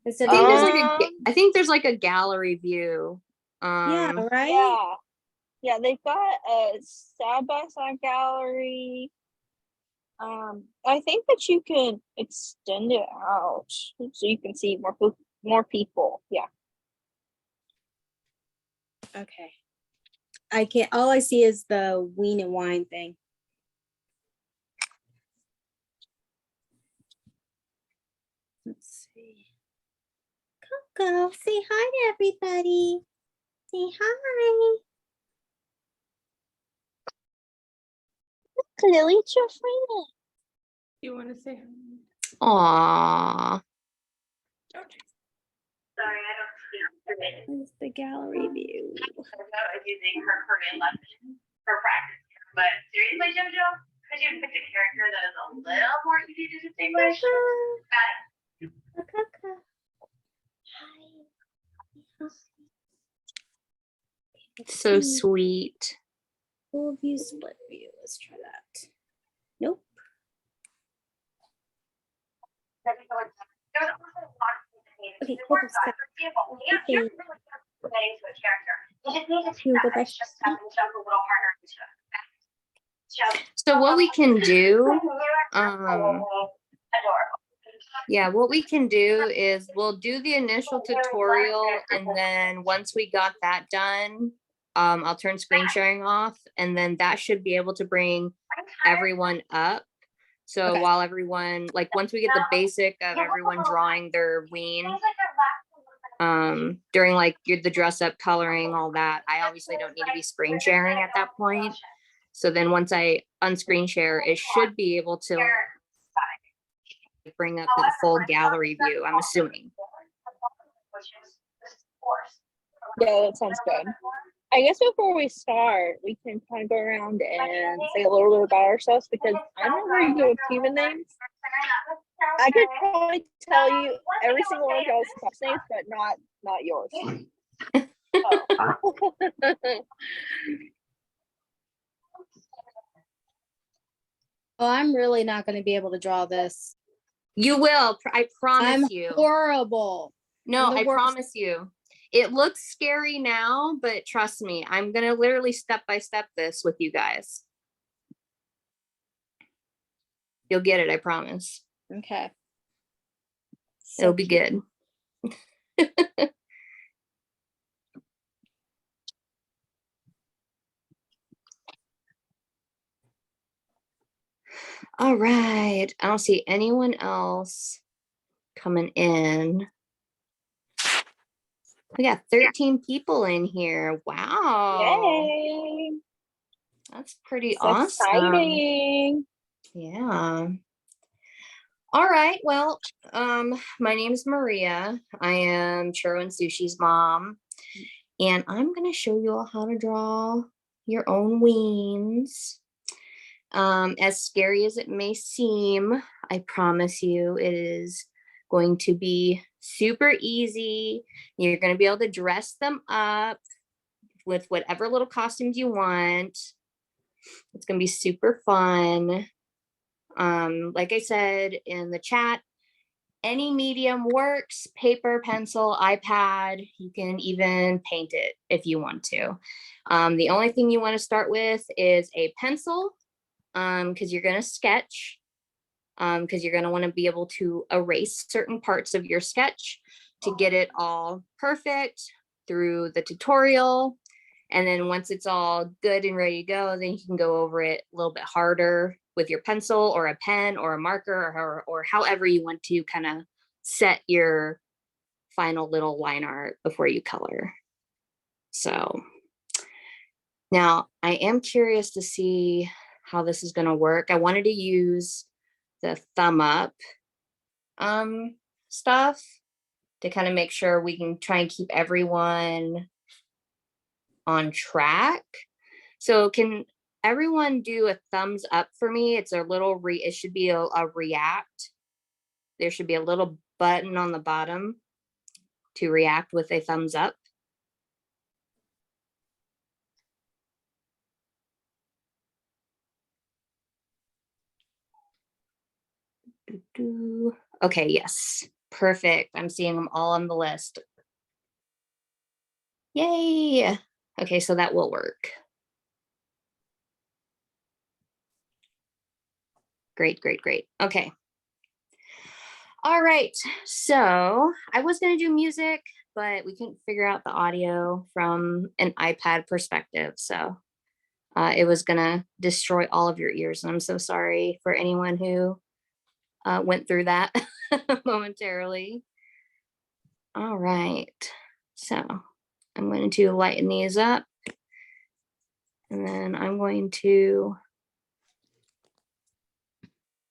Instead I think there's of I think there's like a gallery view. yeah, right? Yeah. Yeah, they've got a side-by-side gallery. I think that you can extend it out so you can see more people. Yeah. Okay. I can't. All I see is the Weens Wine thing. Let's see. Coco, say hi to everybody. Say hi. Clearly, it's your friend. You want to say hi? Aww. Sorry, I don't speak. Where's the gallery view? I was using her Korean lesson for practice. But seriously, JoJo, could you pick a character that is a little more easy to distinguish? Coco. So sweet. Full view, split view. Let's try that. Nope. Okay, Coco, stop. Okay. So what we can do, yeah, what we can do is we'll do the initial tutorial, and then once we got that done, I'll turn screen sharing off, and then that should be able to bring everyone up. So while everyone, like once we get the basic of everyone drawing their ween, during like the dress up, coloring, all that, I obviously don't need to be screen sharing at that point. So then once I unscreen share, it should be able to bring up the full gallery view, I'm assuming. Yeah, that sounds good. I guess before we start, we can kind of go around and say a little bit about ourselves, because I'm not very good with human names. I could probably tell you every single one of y'all's names, but not yours. Oh, I'm really not going to be able to draw this. You will, I promise you. I'm horrible. No, I promise you. It looks scary now, but trust me, I'm going to literally step by step this with you guys. You'll get it, I promise. Okay. It'll be good. All right. I don't see anyone else coming in. We got 13 people in here. Wow. Yay. That's pretty So awesome. exciting. Yeah. All right. Well, my name is Maria. I am Churro and Sushi's mom. And I'm going to show you all how to draw your own weens. As scary as it may seem, I promise you it is going to be super easy. You're going to be able to dress them up with whatever little costumes you want. It's going to be super fun. Like I said in the chat, any medium works: paper, pencil, iPad. You can even paint it if you want to. The only thing you want to start with is a pencil, because you're going to sketch, because you're going to want to be able to erase certain parts of your sketch to get it all perfect through the tutorial. And then once it's all good and ready to go, then you can go over it a little bit harder with your pencil or a pen or a marker, or however you want to kind of set your final little line art before you color. So now I am curious to see how this is going to work. I wanted to use the thumb up stuff to kind of make sure we can try and keep everyone on track. So can everyone do a thumbs up for me? It's a little it should be a react. There should be a little button on the bottom to react with a thumbs up. Okay, yes. Perfect. I'm seeing them all on the list. Yay. Okay, so that will work. Great, great, great. Okay. All right. So I was going to do music, but we couldn't figure out the audio from an iPad perspective. So it was going to destroy all of your ears. And I'm so sorry for anyone who went through that momentarily. All right. So I'm going to lighten these up. And then I'm going to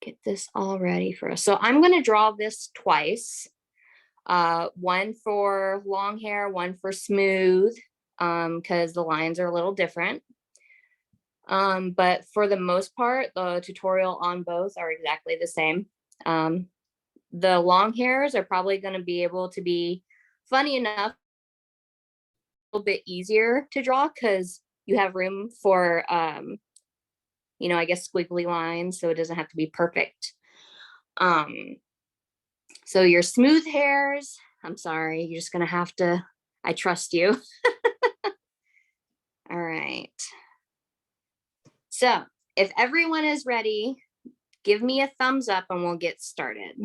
get this all ready for us. So I'm going to draw this twice. One for long hair, one for smooth, because the lines are a little different. But for the most part, the tutorial on both are exactly the same. The long hairs are probably going to be able to be funny enough, a little bit easier to draw because you have room for, you know, I guess squiggly lines, so it doesn't have to be perfect. So your smooth hairs, I'm sorry, you're just gonna have to, I trust you. All right. So if everyone is ready, give me a thumbs up and we'll get started.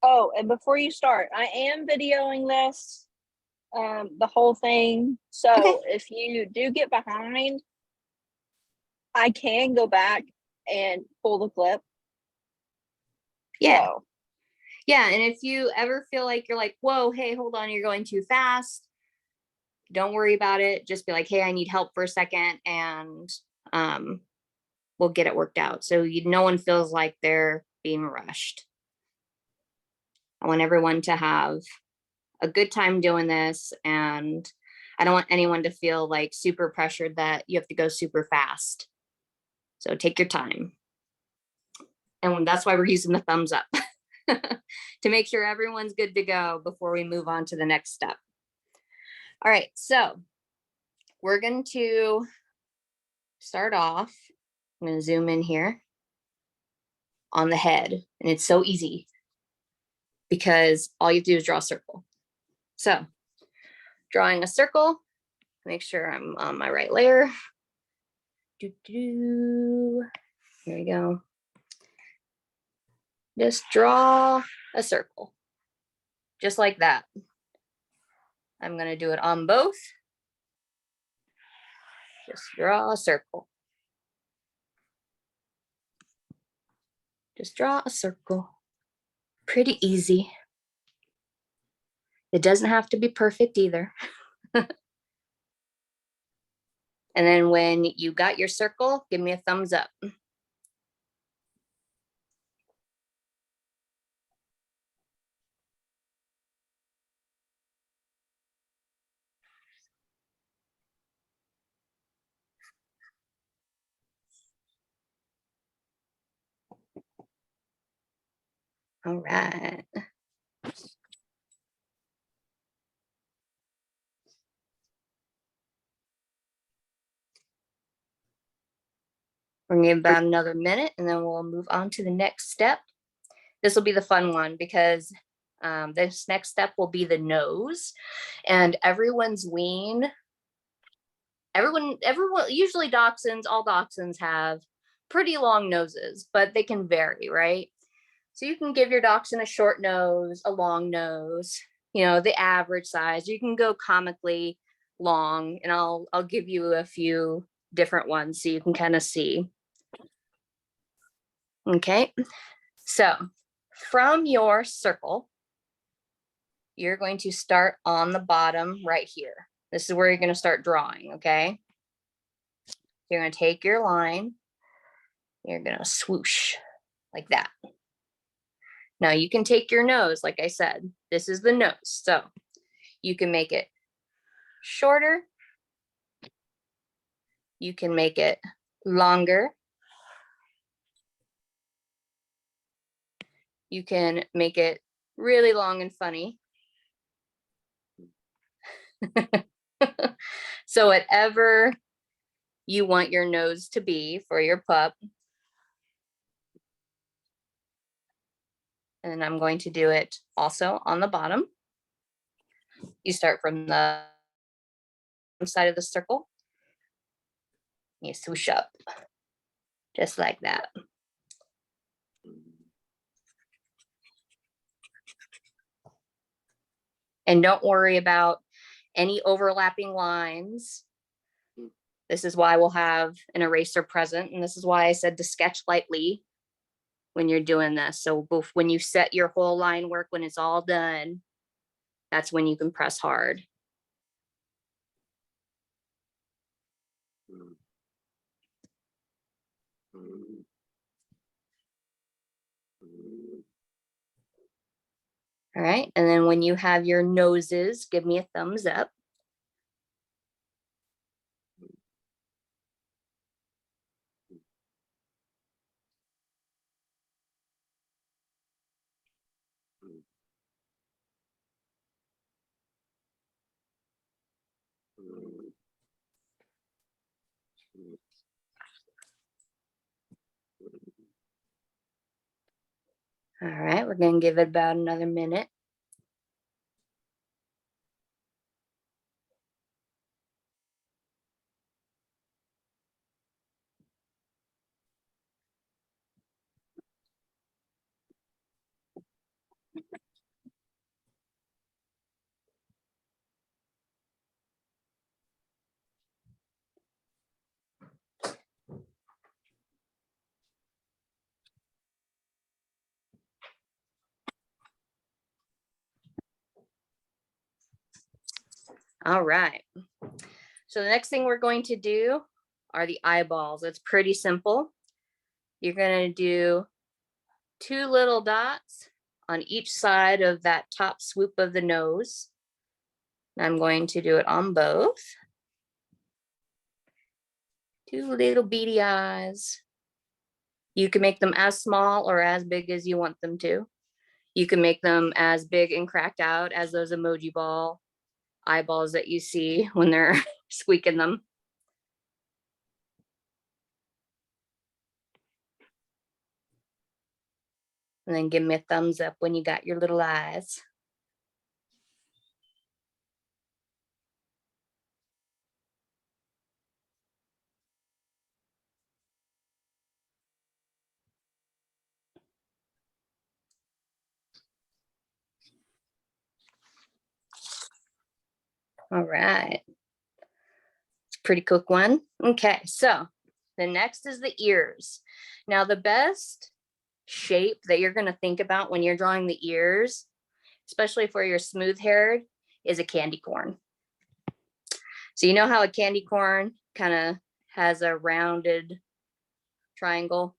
Oh, and before you start, I am videoing this, the whole thing. So Okay. if you do get behind, I can go back and pull the clip. Yeah. So, Yeah. And if you ever feel like you're like, whoa, hey, hold on, you're going too fast, don't worry about it. Just be like, hey, I need help for a second, and we'll get it worked out. So no one feels like they're being rushed. I want everyone to have a good time doing this, and I don't want anyone to feel like super pressured that you have to go super fast. So take your time. And that's why we're using the thumbs up to make sure everyone's good to go before we move on to the next step. All right, so we're going to start off. I'm going to zoom in here on the head, and it's so easy because all you have to do is draw a circle. So drawing a circle, make sure I'm on my right layer. Here we go. Just draw a circle, just like that. I'm going to do it on both. Just draw a circle. Just draw a circle. Pretty easy. It doesn't have to be perfect either. And then when you got your circle, give me a thumbs up. All right. We're gonna give about another minute and then we'll move on to the next step. This will be the fun one because this next step will be the nose, and everyone's ween. Everyone, usually dachshunds, all dachshunds have pretty long noses, but they can vary, right? So you can give your dachshund a short nose, a long nose, you know, the average size. You can go comically long, and I'll give you a few different ones so you can kind of see. Okay, so from your circle, you're going to start on the bottom right here. This is where you're going to start drawing, okay? You're going to take your line, you're going to swoosh like that. Now you can take your nose, like I said, this is the nose. So you can make it shorter. You can make it longer. You can make it really long and funny. So whatever you want your nose to be for your pup. And I'm going to do it also on the bottom. You start from the side of the circle. You swoosh up, just like that. And don't worry about any overlapping lines. This is why we'll have an eraser present. And this is why I said to sketch lightly when you're doing this. So when you set your whole line work, when it's all done, that's when you can press hard. All right, and then when you have your noses, give me a thumbs up. All right, we're gonna give it about another minute. All right. So the next thing we're going to do are the eyeballs. It's pretty simple. You're going to do 2 little dots on each side of that top swoop of the nose. I'm going to do it on both. 2 little beady eyes. You can make them as small or as big as you want them to. You can make them as big and cracked out as those emoji ball eyeballs that you see when they're squeaking them. And then give me a thumbs up when you got your little eyes. All right. It's a pretty quick one. Okay, so the next is the ears. Now the best shape that you're going to think about when you're drawing the ears, especially for your smooth haired, is a candy corn. So you know how a candy corn kind of has a rounded triangle?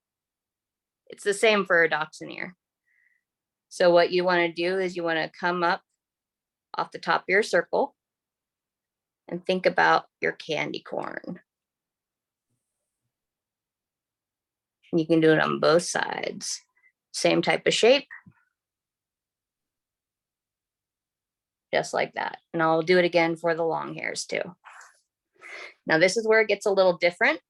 It's the same for a dachshund ear. So what you want to do is you want to come up off the top of your circle and think about your candy corn. You can do it on both sides. Same type of shape. Just like that. And I'll do it again for the long hairs too. Now this is where it gets a little different.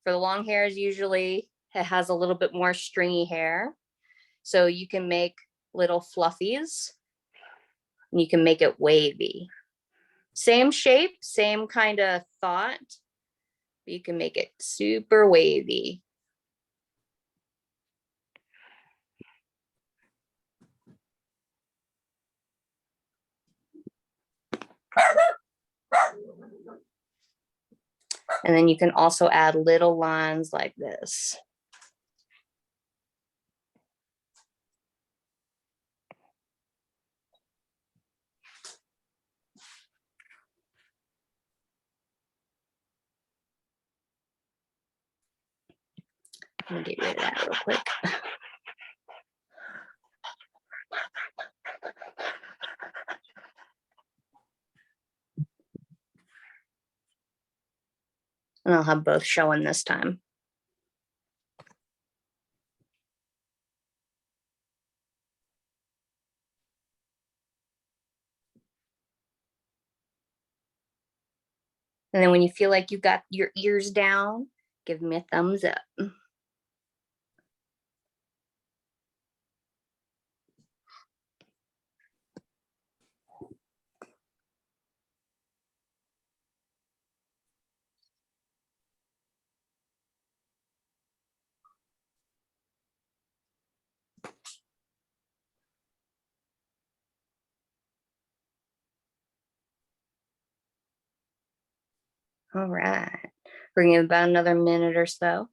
For the long hairs, usually it has a little bit more stringy hair. So you can make little fluffies. And you can make it wavy. Same shape, same kind of thought. But you can make it super wavy. And then you can also add little lines like this. Let me get rid of that real quick. And I'll have both showing this time. And then when you feel like you got your ears down, give me a thumbs up. All right. We're gonna give about another minute or so.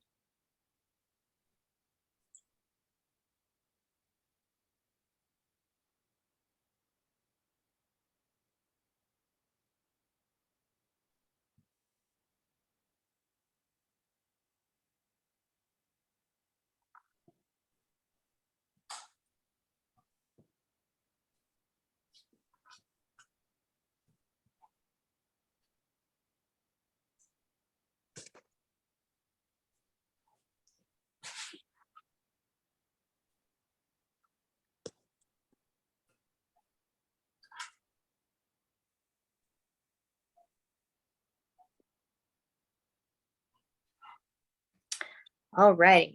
All right.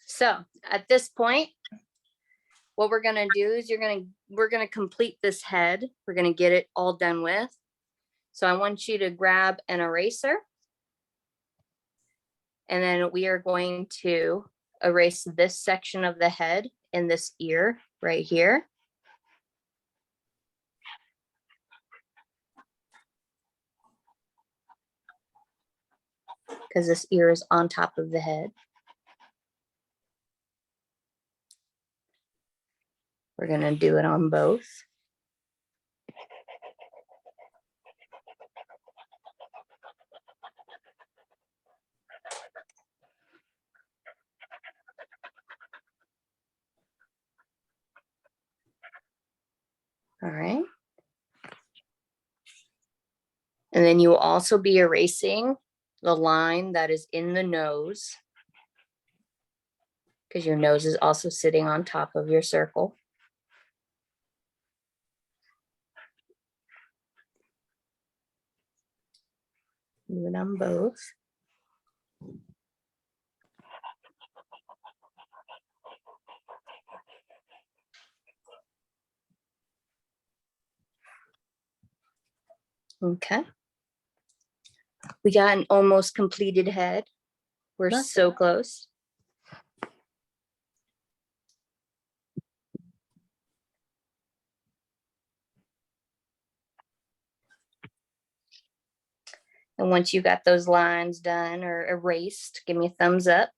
So at this point, what we're gonna do is we're gonna complete this head. We're gonna get it all done with. So I want you to grab an eraser. And then we are going to erase this section of the head and this ear right here. Because this ear is on top of the head. We're going to do it on both. All right. And then you will also be erasing the line that is in the nose, because your nose is also sitting on top of your circle. Do it on both. Okay. We got an almost completed head. We're That's so close. And once you got those lines done or erased, give me a thumbs up.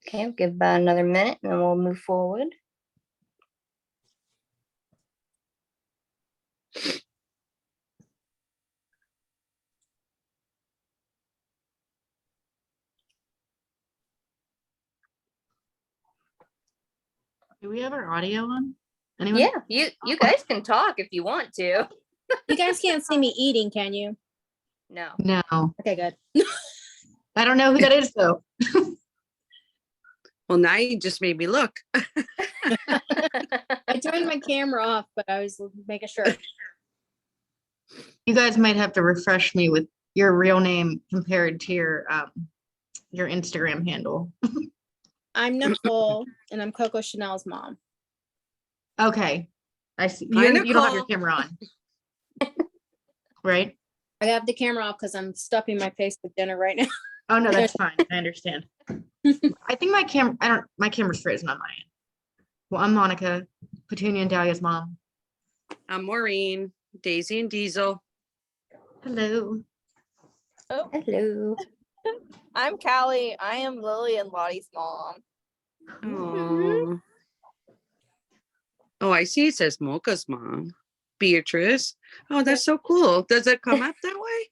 Okay, we'll give about another minute and then we'll move forward. Do we have our audio on? Anyone? Yeah, you guys can talk if you want to. You guys can't see me eating, can you? No. No. Okay, good. I don't know who that is though. Well, now you just made me look. I turned my camera off, but I was making sure. You guys might have to refresh me with your real name compared to your Instagram handle. I'm Nicole, and I'm Coco Chanel's mom. Okay. I see. Hi, You don't have your Nicole. camera on. Right? I have the camera off because I'm stuffing my face with dinner right now. Oh no, that's fine. I understand. I think my camera's frozen on my end. Well, I'm Monica, Petunia and Dahlia's mom. I'm Maureen, Daisy and Diesel. Hello. Oh, Hello. I'm Callie. I am Lily and Lottie's mom. Oh. Oh, I see. It says Mocha's mom, Beatrice. Oh, that's so cool. Does it come up that way?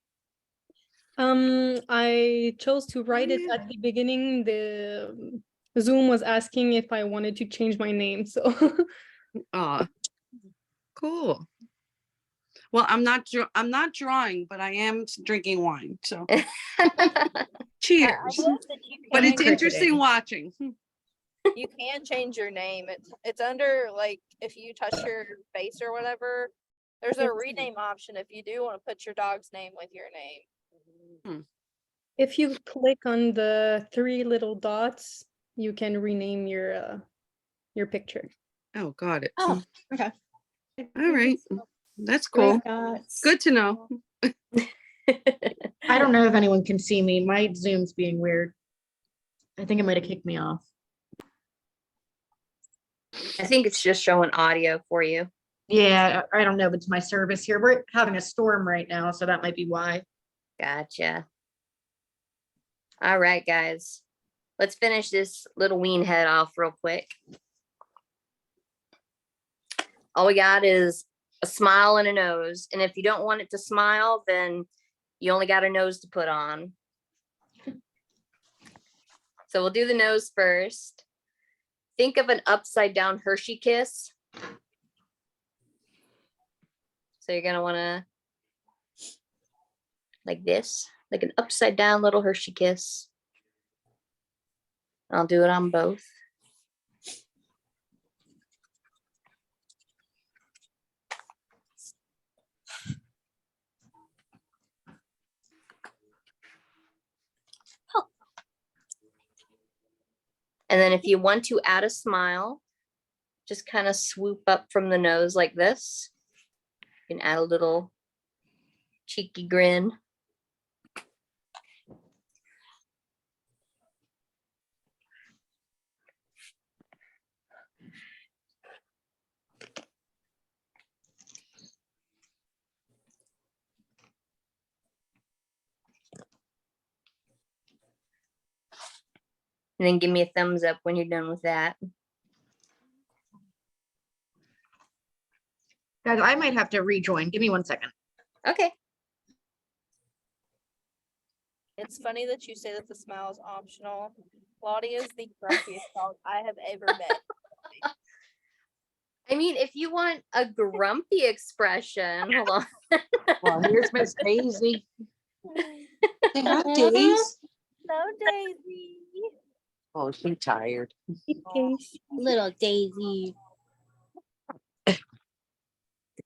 I chose to write it yeah. at the beginning. The Zoom was asking if I wanted to change my name. So Aw, cool. Well, I'm not drawing, but I am drinking wine. So cheers. love that you But it's can- interesting watching. You can change your name. It's under like if you touch your face or whatever, there's a rename option if you do want to put your dog's name with your name. if you click on the 3 little dots, you can rename your picture. Oh, got it. Oh, okay. All right. That's Three cool. dots. Good to know. I don't know if anyone can see me. My Zoom's being weird. I think it might have kicked me off. I think it's just showing audio for you. Yeah, I don't know if it's my service here. We're having a storm right now, so that might be why. Gotcha. All right, guys. Let's finish this little ween head off real quick. All we got is a smile and a nose. And if you don't want it to smile, then you only got a nose to put on. So we'll do the nose first. Think of an upside down Hershey kiss. So you're gonna wanna, like this, like an upside down little Hershey kiss. I'll do it on both. And then if you want to add a smile, just kind of swoop up from the nose like this. You can add a little cheeky grin. And then give me a thumbs up when you're done with that. Guys, I might have to rejoin. Give me 1 second. Okay. It's funny that you say that the smile is optional. Lottie is the grumpiest dog I have ever met. I mean, if you want a grumpy expression, hold on. Well, here's Miss Daisy. Say hi, Daisy. No, Daisy. Oh, she's tired. Little Daisy.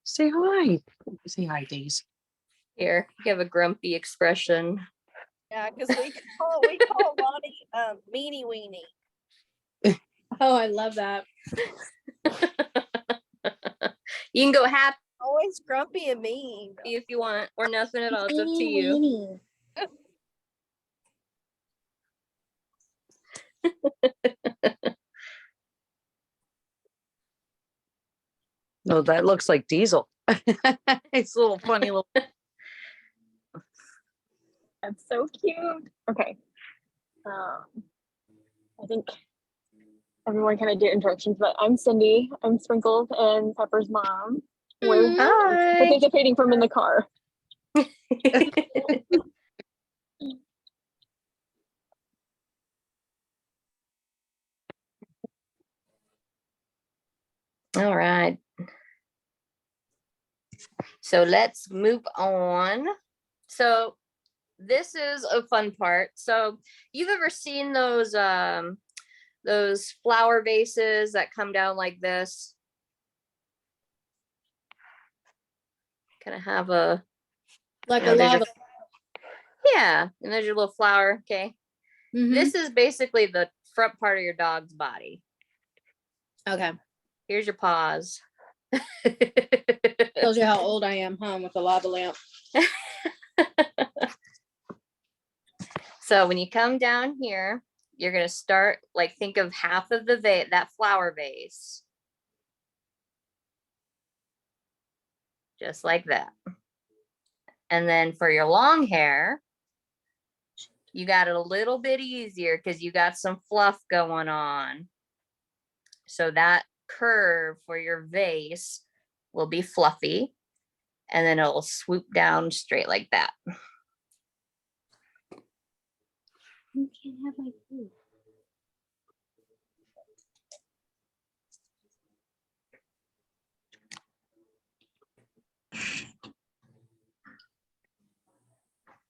Say hi. Say hi, Daisy. Here, you have a grumpy expression. Yeah, because we call Lottie meanie weenie. Oh, I love that. You can go happy Always grumpy and mean. if you want, or nothing at all. It's up to you. No, that looks like Diesel. It's a little funny little. That's so cute. Okay. I think everyone kind of did introductions, but I'm Cindy. I'm Sprinkles and Pepper's mom. We're Hi. participating from in the car. All right. So let's move on. So this is a fun part. So you've ever seen those flower vases that come down like this? Kind of have a Like you know, a there's lava. yeah, and there's your little flower. Okay. Mhm. This is basically the front part of your dog's body. Okay. Here's your paws. Tells you how old I am, huh? With the lava lamp. So when you come down here, you're going to start, like, think of half of the vase, that flower vase. Just like that. And then for your long hair, you got it a little bit easier because you got some fluff going on. So that curve for your vase will be fluffy, and then it'll swoop down straight like that. You can't have my food.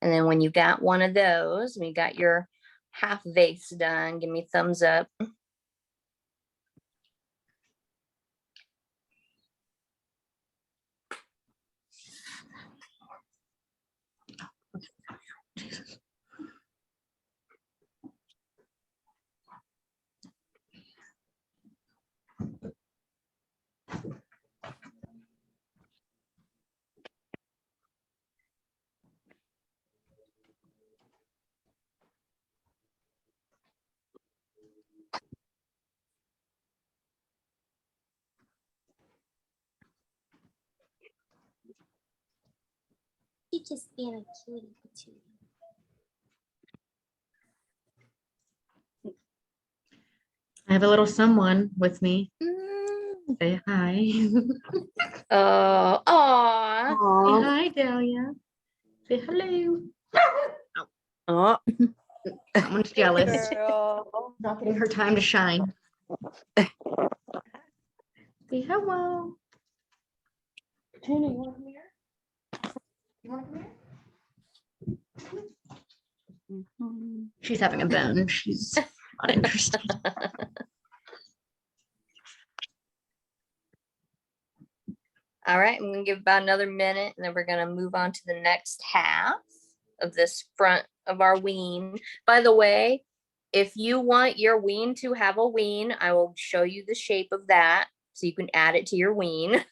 And then when you got one of those, when you got your half vase done, give me a thumbs up. You just being a cutie patootie. I have a little someone with me. Mm. Say hi. Oh, aw. Say Aw. hi, Dahlia. Say hello. Oh, Someone's jealous. Girl. Not getting her time to shine. Say hello. Tuna, you want to come here? You want to come here? mhm. She's having a bone. She's not interested. All right, I'm gonna give about another minute and then we're gonna move on to the next half of this front of our ween. By the way, if you want your ween to have a ween, I will show you the shape of that so you can add it to your ween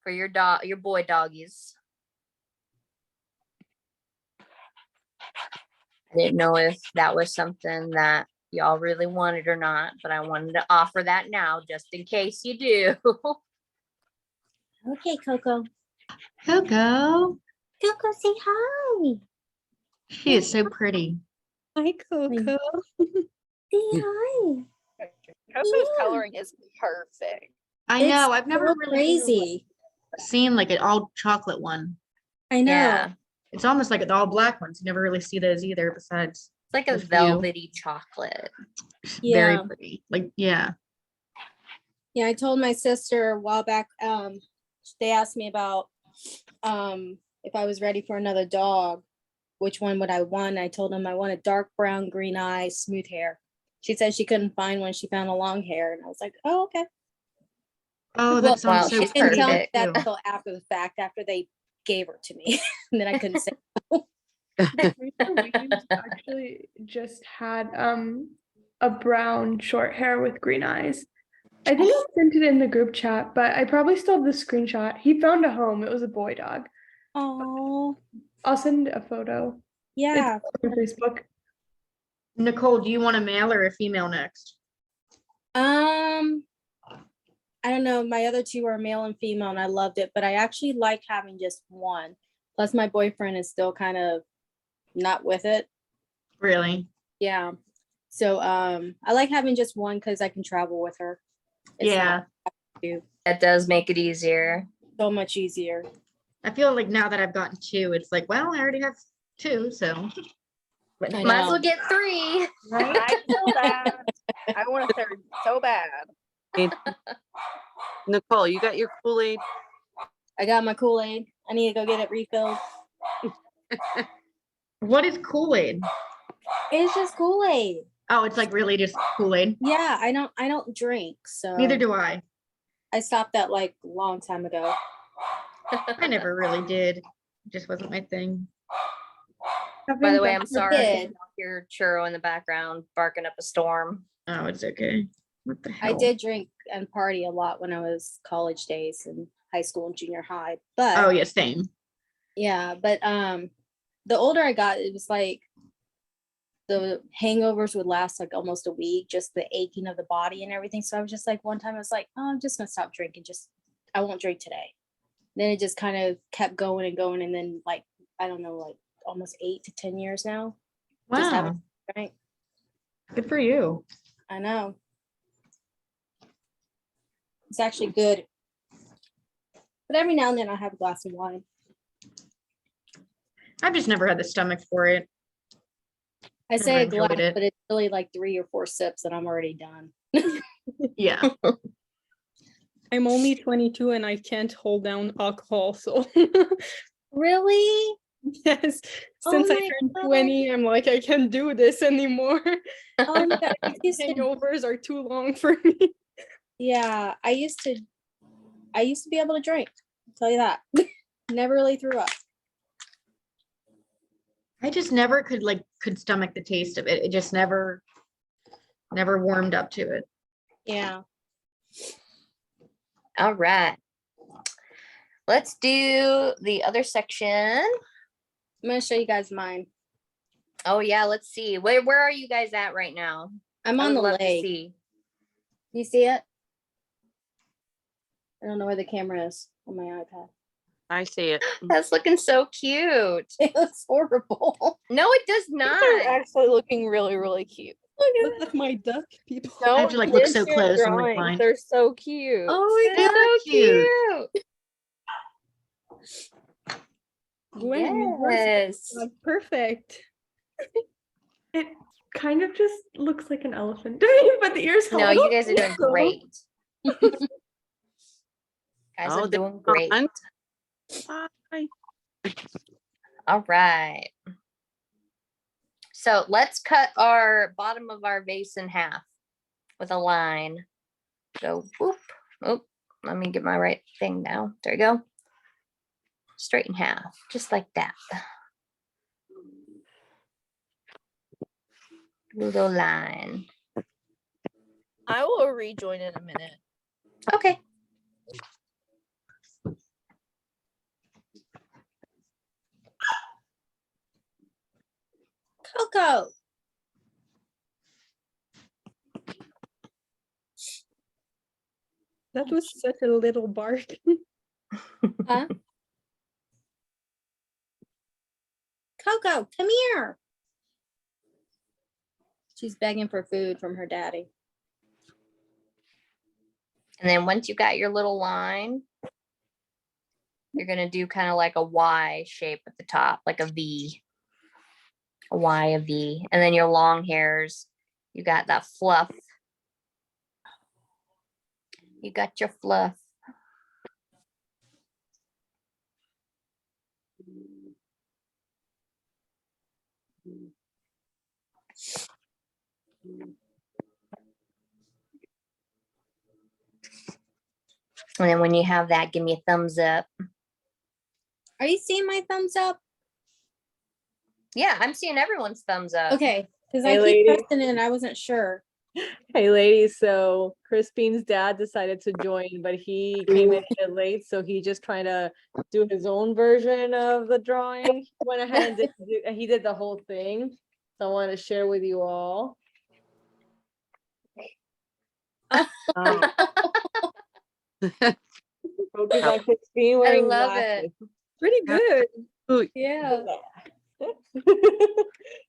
for your dog, your boy doggies. I didn't know if that was something that y'all really wanted or not, but I wanted to offer that now just in case you do. Okay, Coco. Coco. Coco, say hi. She is so pretty. Hi, Coco. Say hi. Coco's Yeah. coloring is perfect. I know. I've never so really crazy. seen like an all chocolate one. I know. Yeah, It's almost like the all black ones. You never really see those either, besides it's like a the few. velvety chocolate. Very Yeah. pretty. Like, yeah. Yeah, I told my sister a while back, they asked me about if I was ready for another dog, which one would I want? I told them I wanted dark brown, green eyes, smooth hair. She said she couldn't find one. She found a long hair. And I was like, oh, okay. Oh, Well, that sounds wow, so she's Didn't pretty. tell me perfect. that too. until after the fact, after they gave her to me. And then I couldn't say. Mr. Weens actually just had a brown short hair with green eyes. I think I sent it in the group chat, but I probably still have the screenshot. He found a home. It was a boy dog. Oh, I'll send a photo. yeah. It's on Facebook. Nicole, do you want a male or a female next? I don't know. My other two are male and female, and I loved it, but I actually like having just one. Plus, my boyfriend is still kind of not with it. Really? Yeah. So I like having just one because I can travel with her. It's Yeah. not That does make it easier. so much easier. I feel like now that I've gotten two, it's like, well, I already have two, so. I Might as know. well get 3. I feel that. I want a third so bad. Hey, Nicole, you got your Kool-Aid? I got my Kool-Aid. I need to go get it refilled. What is Kool-Aid? It's just Kool-Aid. Oh, it's like really just Kool-Aid. Yeah, I don't drink, so Neither do I. I stopped that like a long time ago. I never really did. It just wasn't my thing. By the way, I'm I sorry if did. you don't hear Churro in the background barking up a storm. Oh, it's okay. What the hell? I did drink and party a lot when I was college days and high school and junior high. But Oh, yeah, same. yeah, but the older I got, it was like the hangovers would last like almost a week, just the aching of the body and everything. So I was just like, one time I was like, oh, I'm just gonna stop drinking. I won't drink today. Then it just kind of kept going and going. And then like, I don't know, like almost 8 to 10 years now. Just Wow. haven't drank. Good for you. I know. It's actually good. But every now and then I have a glass of wine. I've just never had the stomach for it. I say a Never enjoyed glass, it. but it's really like 3 or 4 sips and I'm already done. Yeah. I'm only 22 and I can't hold down alcohol, so Really? Yes. Oh Since I my turned God. 20, I'm like, I can't do this anymore. Oh my God. I used to, Hangovers are too long for me. yeah, I used to be able to drink. I'll tell you that. Never really threw up. I just never could stomach the taste of it. It just never warmed up to it. Yeah. All right. Let's do the other section. I'm gonna show you guys mine. Oh yeah, let's see. Where are you guys at right now? I'm I on would the love to lake. see. You see it? I don't know where the camera is on my iPad. I see it. That's looking so cute. It looks horrible. No, it does They're not. actually looking really, really cute. Look at my duck, people. I have Don't to, like, look diss so your close and, like, drawings. blind. They're so cute. Oh They're so cute. Gwen, your voice Yes. like perfect. It kind of just looks like an elephant to me, but the ears No, help. you guys are doing great. Guys Oh, are they're doing great. on. Bye. All right. So let's cut our bottom of our vase in half with a line. Go whoop. Oh, let me get my right thing now. There you go. Straight in half, just like that. Little line. I will rejoin in a minute. Okay. Coco. That was such a little bark. Huh? Coco, come here. She's begging for food from her daddy. And then once you got your little line, you're going to do kind of like a Y shape at the top, like a V. A Y, a V. And then your long hairs, you got that fluff. You got your fluff. And then when you have that, give me a thumbs up. Are you seeing my thumbs up? Yeah, I'm seeing everyone's thumbs up. Okay, because Hey, I keep lady. pressing it and I wasn't sure. Hey ladies, so Crispine's dad decided to join, but he came in a bit late, so he just trying to do his own version of the drawing. He went ahead and he did the whole thing. So I want to share with you all. Focus on Crispine wearing love glasses. Pretty good. Ooh, Yeah.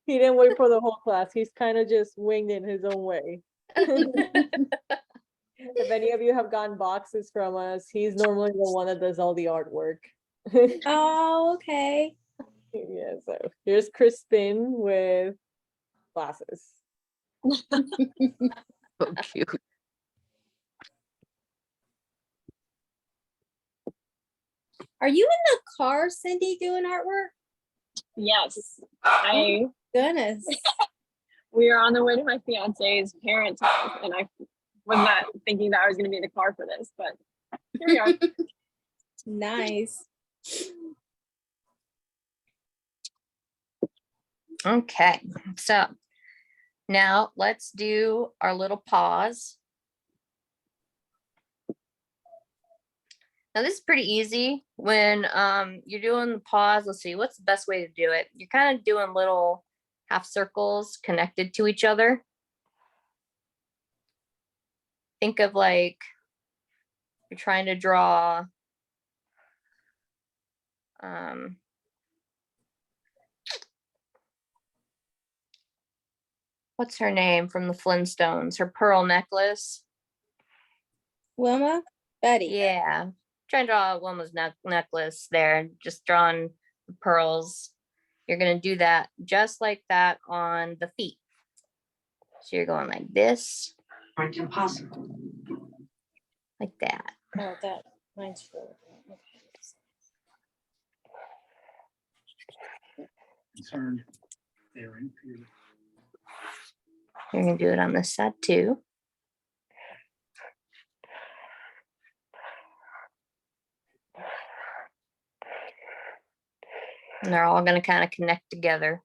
He didn't wait for the whole class. He's kind of just winged in his own way. If any of you have gotten boxes from us, he's normally the one that does all the artwork. Oh, okay. Yeah, so here's Crispin with glasses. so cute. Are you in the car, Cindy, doing artwork? Yes, I Goodness. we are on the way to my fiance's parents' house, and I was not thinking that I was going to be in the car for this, but here we are. Nice. Okay, so now let's do our little pause. Now this is pretty easy. When you're doing the pause, let's see, what's the best way to do it? You're kind of doing little half circles connected to each other. Think of like you're trying to draw what's her name from the Flintstones? Her pearl necklace. Wilma? Betty. Yeah. Trying to draw Wilma's necklace there, just drawing the pearls. You're going to do that just like that on the feet. So you're going like this. Impossible. Like that. Oh, that. Mine's full. You're gonna do it on this side too. And they're all gonna kind of connect together.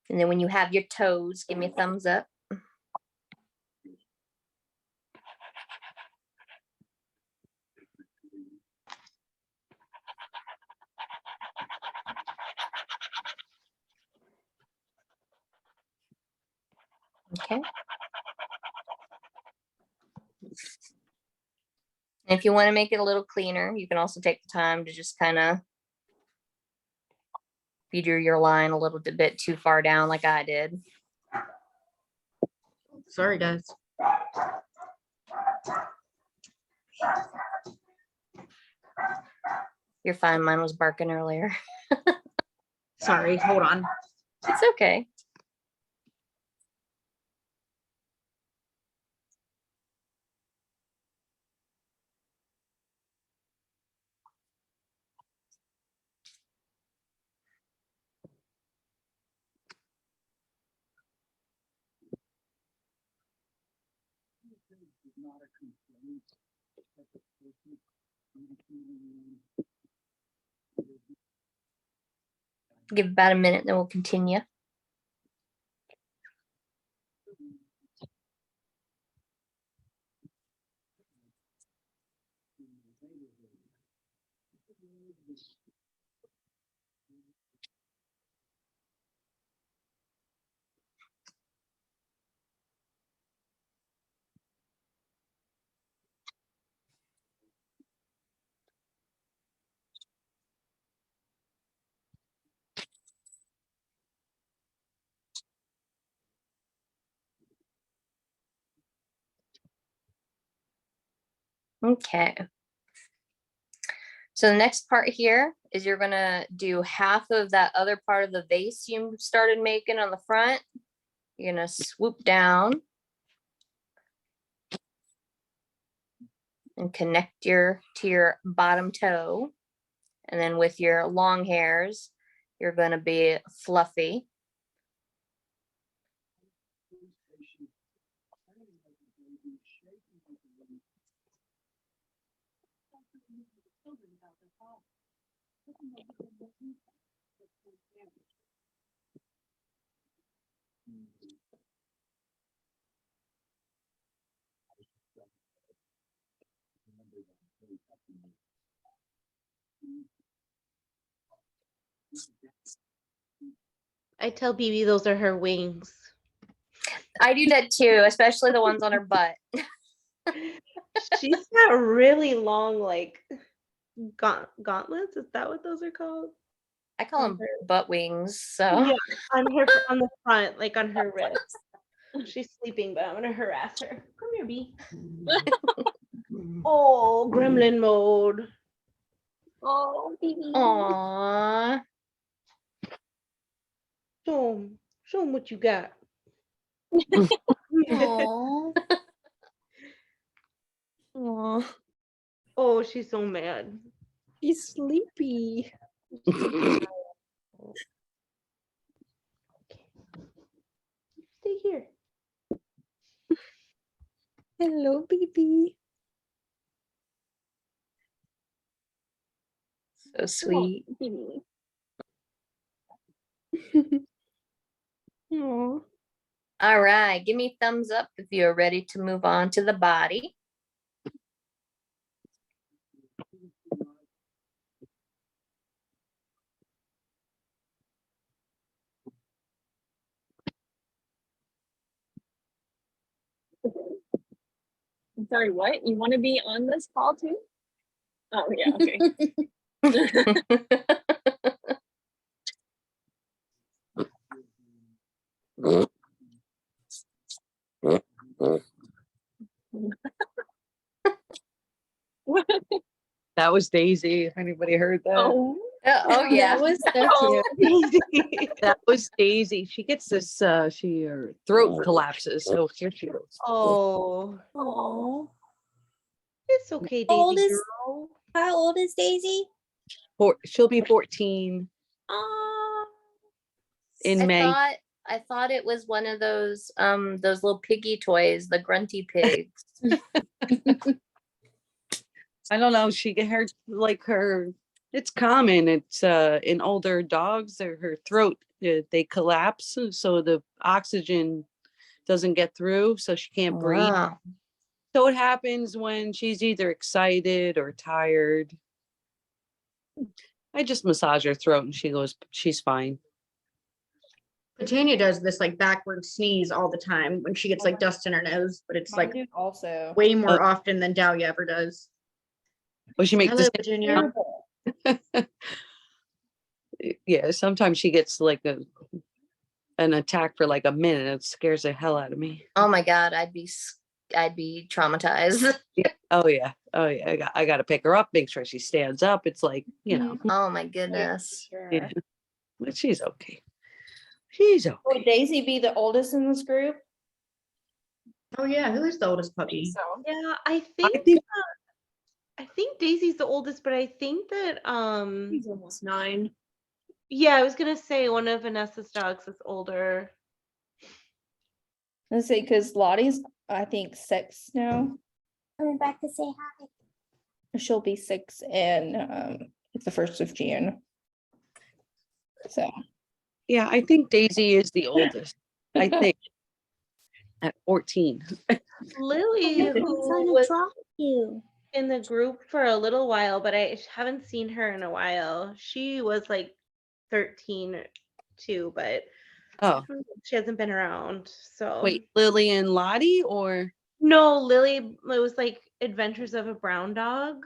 And then when you have your toes, give me a thumbs up. Okay. And if you want to make it a little cleaner, you can also take the time to just kind of feed your line a little bit too far down like I did. Sorry, guys. You're fine. Mine was barking earlier. Sorry, hold on. It's okay. Give about a minute, then we'll continue. Okay. So the next part here is you're gonna do half of that other part of the vase you started making on the front. You're gonna swoop down and connect to your bottom toe. And then with your long hairs, you're gonna be fluffy. I tell BB those are her wings. I do that too, especially the ones on her butt. She's got really long, like, gauntlets. Is that what those are called? I call them butt wings. So Yeah, on the front, like on her wrist. She's sleeping, but I'm gonna harass her. Come here, B. Oh, gremlin mode. Oh, baby. Aww. Show him what you got. Aww. Aww. Oh, she's so mad. He's sleepy. Stay here. Hello, baby. So sweet. Baby. Aw. All right, give me thumbs up if you're ready to move on to the body. I'm sorry, what? You want to be on this call too? Oh, yeah, okay. That was Daisy, if anybody heard that. Oh, Oh yeah. That was so Oh, cute. Daisy. That was Daisy. She gets this, her throat collapses. So here she goes. Oh, Aw. it's okay, How old Daisy is- girl. How old is Daisy? She'll be 14 in May. I thought it was one of those little piggy toys, the grunty pigs. I don't know. She get her. It's common. It's in older dogs. Her throat they collapse, so the oxygen doesn't get through, so she can't breathe. Wow. So it happens when she's either excited or tired. I just massage her throat, and she's fine. Petunia does this like backward sneeze all the time when she gets like dust in her nose, but it's like Also. way more often than Dahlia ever does. Well, she makes Hello, this. Petunia. Yeah, sometimes she gets like an attack for like a minute. It scares the hell out of me. Oh my God, I'd be traumatized. Oh yeah. I got to pick her up, make sure she stands up. It's like, Oh my goodness. yeah. But she's okay. She's okay. Would Daisy be the oldest in this group? Oh yeah, who is the oldest puppy? Yeah, I I think think I think Daisy's the oldest, but I think that He's almost 9. yeah, I was gonna say one of Vanessa's dogs is older. Let's see, because Lottie's, I think, 6 now. Coming back to say hi. She'll be 6 and it's the 1st of June. So yeah, I think Daisy is the oldest. I think at 14. Lily, I'm who trying to was drop you. in the group for a little while, but I haven't seen her in a while. She was like 13 too, but Oh, she hasn't been around. So wait, Lily and Lottie or no, Lily, it was like Adventures of a Brown Dog.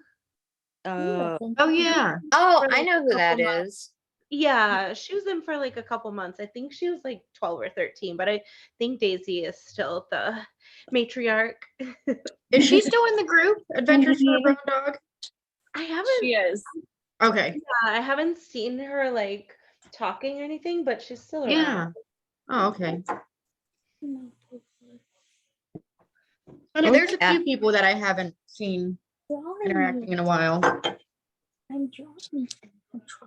Oh yeah. Oh, For I like know a who that couple months. is. Yeah, she was in for like a couple months. I think she was like 12 or 13, but I think Daisy is still the matriarch. Is she still in the group? Adventures for a Brown Dog? I haven't She is. Okay. I haven't seen her like talking or anything, but she's still around. Yeah. Oh, okay. And there's a Yeah. few people that I haven't seen interacting in a while. I'm dropping.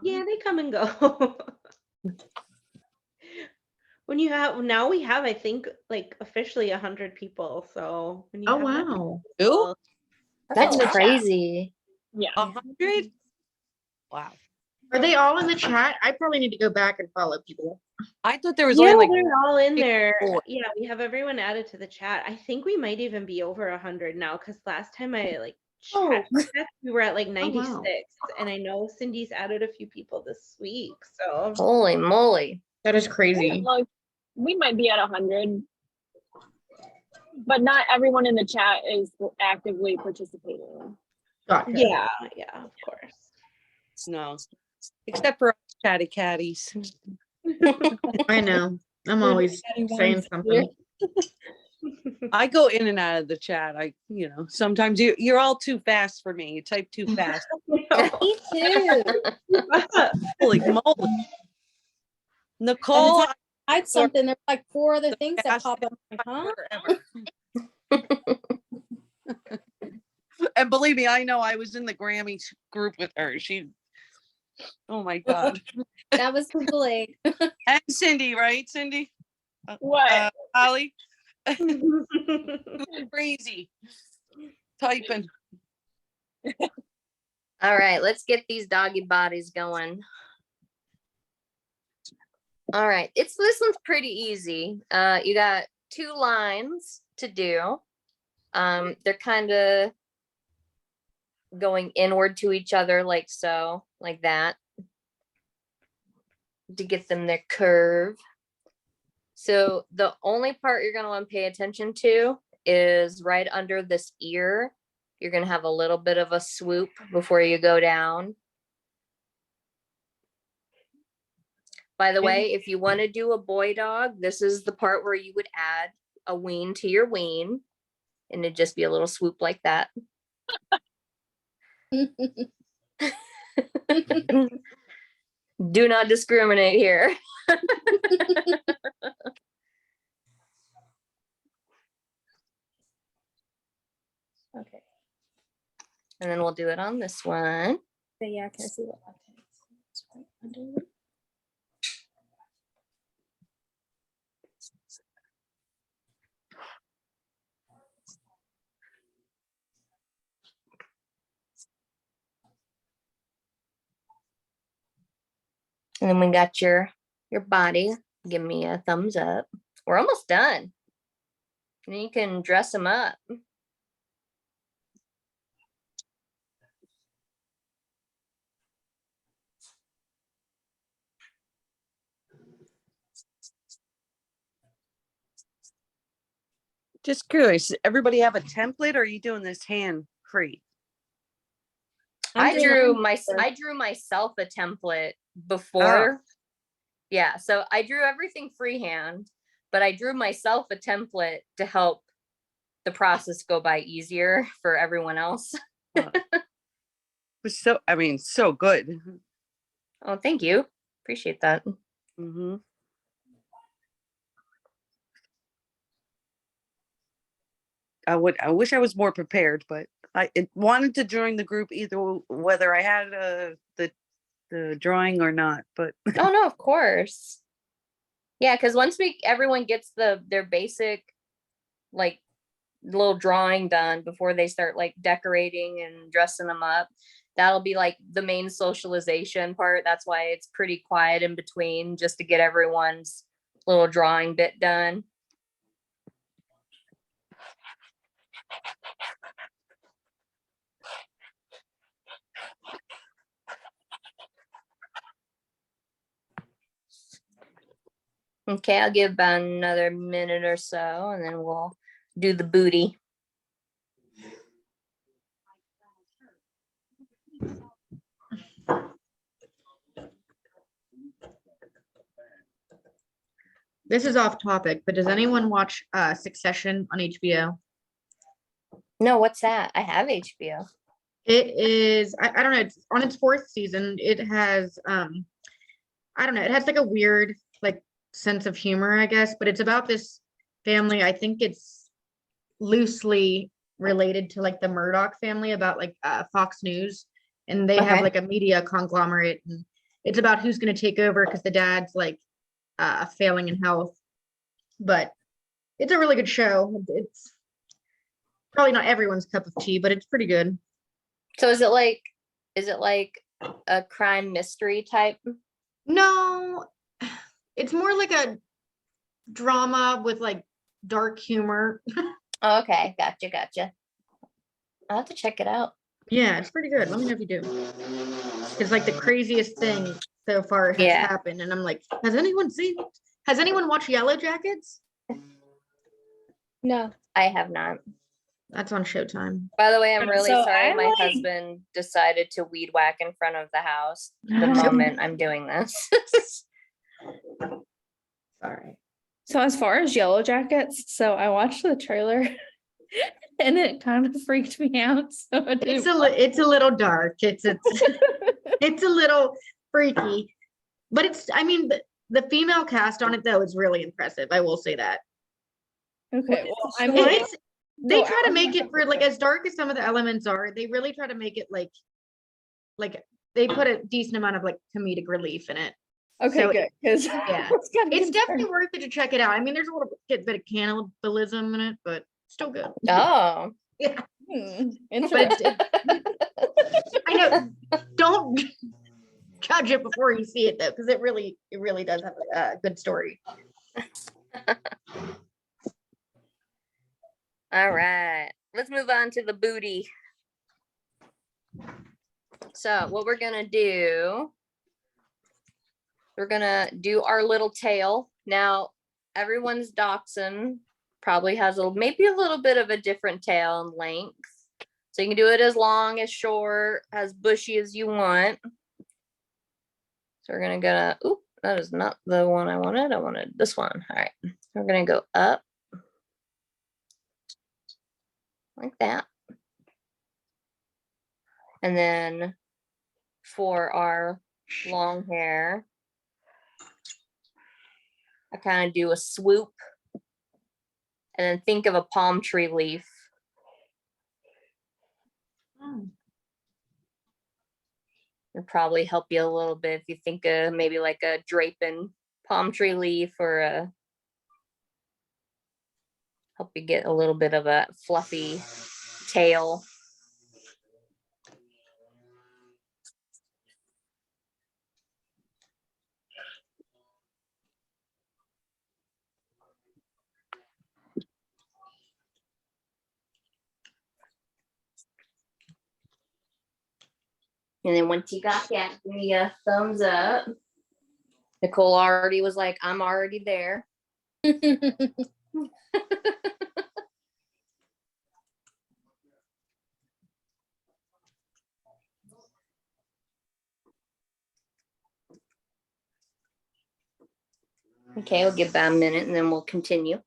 Yeah, they come and go. When you have now we have, I think, like officially 100 people. So when you Oh have that many wow. Ooh, people- That's in the chat. crazy. Yeah. 100? Wow. Are they all in the chat? I probably need to go back and follow people. I thought there was Yeah, only like they're all in there. 54. Yeah, we have everyone added to the chat. I think we might even be over 100 now because last time I like checked, we were at like 96, and I know Cindy's added a few people this week. So Holy moly. That is Yeah, crazy. like, we might be at 100, but not everyone in the chat is actively participating. Gotcha. yeah, of course. No, except for us chatty catties. I know. I'm always saying something. I go in and out of the chat. Sometimes you're all too fast for me. You type too fast. Me too. Holy moly. Nicole, Type something. There's like 4 other things that fast pop up. Huh? ever. And believe me, I know I was in the Grammy group with her. Oh my God. That was Blake. And Cindy, right? Cindy? What? Holly? Crazy. Typing. All right, let's get these doggy bodies going. All right, this one's pretty easy. You got 2 lines to do. They're kind of going inward to each other like so, like that, to get them their curve. So the only part you're going to want to pay attention to is right under this ear. You're going to have a little bit of a swoop before you go down. By the way, if you want to do a boy dog, this is the part where you would add a wean to your wean, and it'd just be a little swoop like that. Do not discriminate here. Okay. And then we'll do it on this one. But yeah, can I see what? Okay. It's right under it. And then we got your body. Give me a thumbs up. We're almost done. And you can dress them up. Just curious, everybody have a template or are you doing this hand free? I drew myself a template before. Yeah, so I drew everything freehand, but I drew myself a template to help the process go by easier for everyone else. So, I mean, so good. Oh, thank you. Appreciate that. Mm-hmm. I wish I was more prepared, but I wanted to join the group either whether I had the drawing or not. But Oh no, of course. Yeah, because once everyone gets their basic like little drawing done before they start like decorating and dressing them up, that'll be like the main socialization part. That's why it's pretty quiet in between, just to get everyone's little drawing bit done. Okay, I'll give about another minute or so and then we'll do the booty. This is off topic, but does anyone watch Succession on HBO? No, what's that? I have HBO. It is, I don't know, it's on its fourth season. It has I don't know, it has like a weird like sense of humor, I guess, but it's about this family. I think it's loosely related to like the Murdoch family, about like Fox News, and they have Okay. like a media conglomerate, and it's about who's going to take over because the dad's like failing in health. But it's a really good show. It's probably not everyone's cup of tea, but it's pretty good. So is it like a crime mystery type? No, it's more like a drama with like dark humor. Oh, okay, gotcha. I'll have to check it out. Yeah, it's pretty good. Let me know if you do. It's like the craziest thing so far has Yeah. happened, and I'm like, has anyone watched Yellow Jackets? No. I have not. That's on Showtime. By the way, I'm really So sorry. I My like- husband decided to weed whack in front of the house the It's okay. moment I'm doing this. Sorry. So as far as Yellow Jackets, so I watched the trailer and it kind of freaked me out. So I It's didn't it's a little dark. It's it's a little freaky, but it's, I mean, the female cast on it though is really impressive. I will say that. okay. Well, I It- might it's they go try to out. make it for like, as dark as some of the elements are, they really try to make it like they put a decent amount of like comedic relief in it. Okay, so good. Because yeah. It's definitely worth it to check it out. I mean, there's a little bit of cannibalism in it, but still good. Oh. Yeah. But interesting. I know, don't judge it before you see it though, because it really does have a good story. All right, let's move on to the booty. So what we're gonna do, we're gonna do our little tail. Now, everyone's dachshund probably has maybe a little bit of a different tail and length. So you can do it as long, as short, as bushy as you want. So we're gonna oop, that is not the one I wanted. I wanted this one. All right, we're gonna go up like that. And then for our long hair. I kind of do a swoop and then think of a palm tree leaf. It'll probably help you a little bit if you think of maybe like a draping palm tree leaf or help you get a little bit of a fluffy tail. And then once you got that, give me a thumbs up. Nicole already was like, I'm already there. Okay, we'll give that a minute and then we'll continue.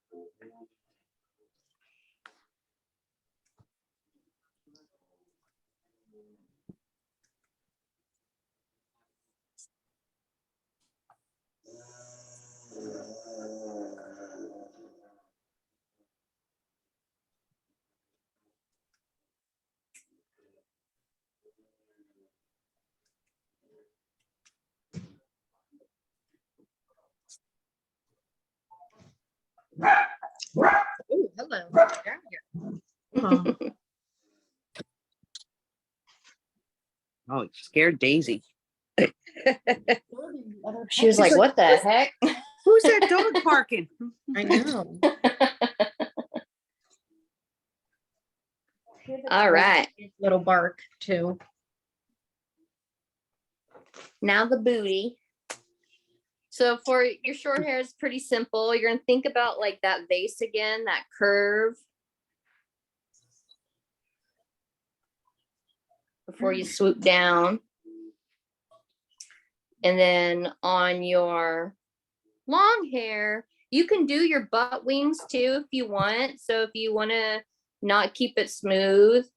Oh, hello. Down here. Oh. Oh, it scared Daisy. She was like, what the heck? Who's that dog barking? I know. All right. Little bark too. Now the booty. So for your short hair, it's pretty simple. You're going to think about like that vase again, that curve. Before you swoop down. And then on your long hair, you can do your butt wings too if you want. So if you want to not keep it smooth,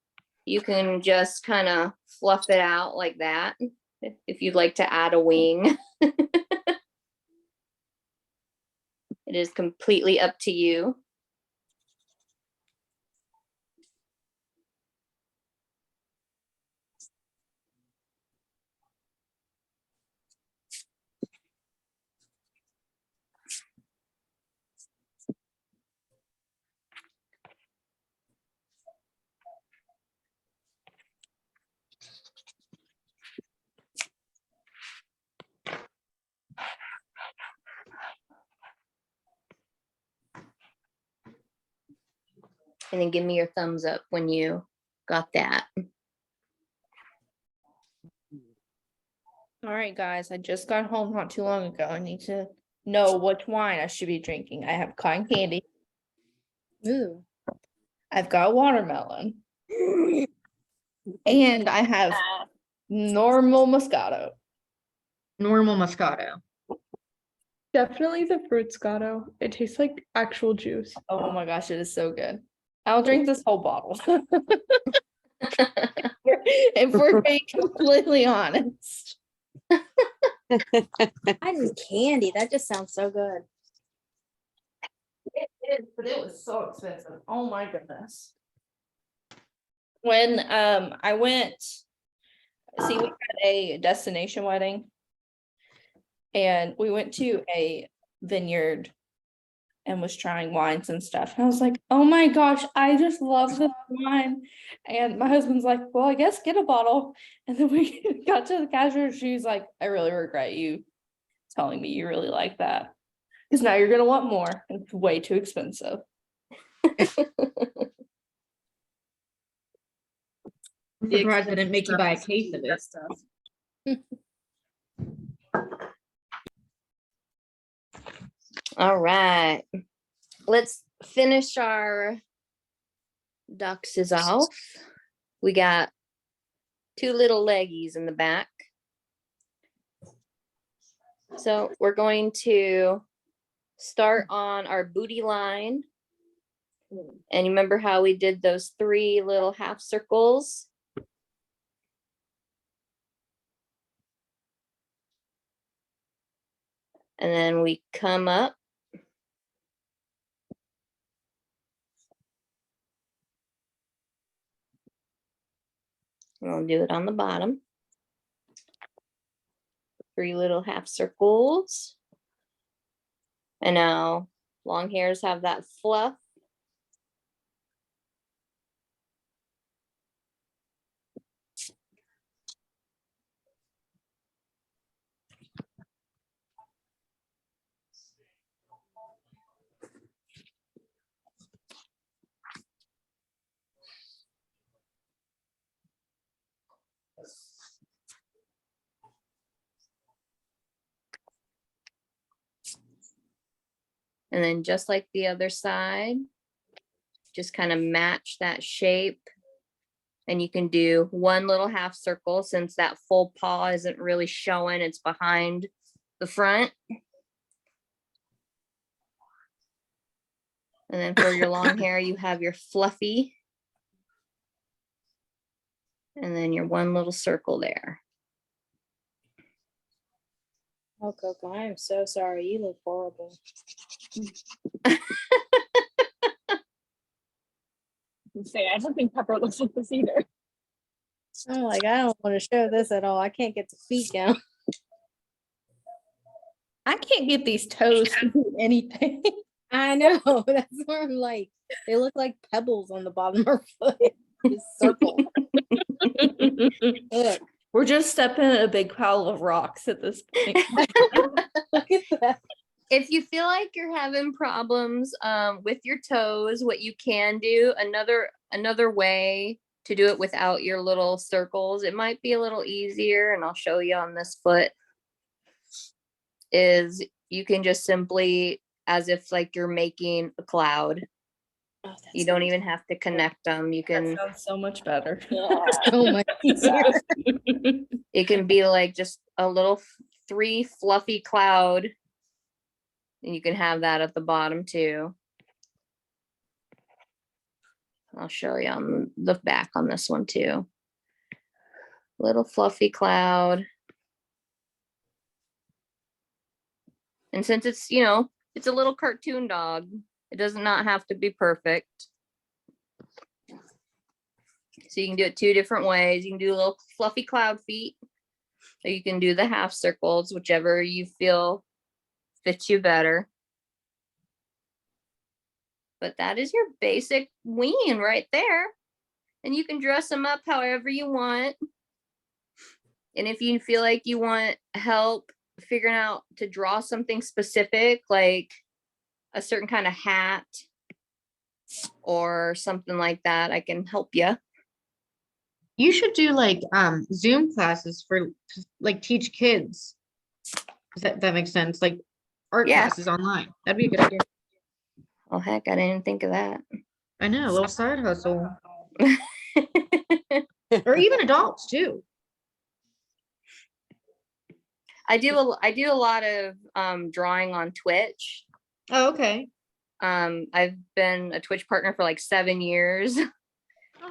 you can just kind of fluff it out like that. If you'd like to add a wing. It is completely up to you. And then give me your thumbs up when you got that. All right, guys, I just got home not too long ago. I need to know which wine I should be drinking. I have cotton candy. Ooh. I've got watermelon. And I have normal Moscato. Normal Moscato. Definitely the Fruitscato. It tastes like actual juice. Oh my gosh, it is so good. I'll drink this whole bottle. If we're being completely honest. Cotton candy. That just sounds so good. It is, but it was so expensive. Oh my goodness. When I went, see, we had a destination wedding. And we went to a vineyard and was trying wines and stuff. And I was like, oh my gosh, I just love this wine. And my husband's like, well, I guess get a bottle. And then we got to the cashier. She's like, I really regret you telling me you really like that. Because now you're going to want more. It's way too expensive. I'm surprised I didn't make you buy a case of it. Stuff. All right. Let's finish our Doxes off. We got two little leggies in the back. So we're going to start on our booty line. And you remember how we did those 3 little half circles? And then we come up. We'll do it on the bottom. 3 little half circles. And now long hairs have that fluff. And then just like the other side, just kind of match that shape. And you can do 1 little half circle since that full paw isn't really showing, it's behind the front. And then for your long hair, you have your fluffy. And then your 1 little circle there. Oh, Coco, I am so sorry. You look horrible. Say, I don't think Pepper looks like this either. I'm like, I don't want to show this at all. I can't get the feet down. I can't get these toes to do anything. I know. That's where I'm like, they look like pebbles on the bottom of her foot. Just circle. Look. We're just stepping in a big pile of rocks at this point. Look at that. If you feel like you're having problems with your toes, what you can do, another way to do it without your little circles, it might be a little easier, and I'll show you on this foot, is you can just simply, as if like you're making a cloud. Oh, You don't even have to connect them. You can, That sounds so much better. so much easier. it can be like just a little 3 fluffy cloud. And you can have that at the bottom too. I'll show you on the back on this one too. Little fluffy cloud. And since it's, you know, it's a little cartoon dog, it does not have to be perfect. So you can do it 2 different ways. You can do little fluffy cloud feet, or you can do the half circles, whichever you feel fits you better. But that is your basic ween right there. And you can dress them up however you want. And if you feel like you want help figuring out to draw something specific, like a certain kind of hat or something like that, I can help you. You should do like Zoom classes for like teach kids. Does that makes sense? Like art Yeah. classes online. That'd be a good idea. Oh heck, I didn't think of that. I know, a little side hustle. Or even adults too. I do a lot of drawing on Twitch. Oh, okay. I've been a Twitch partner for like 7 years.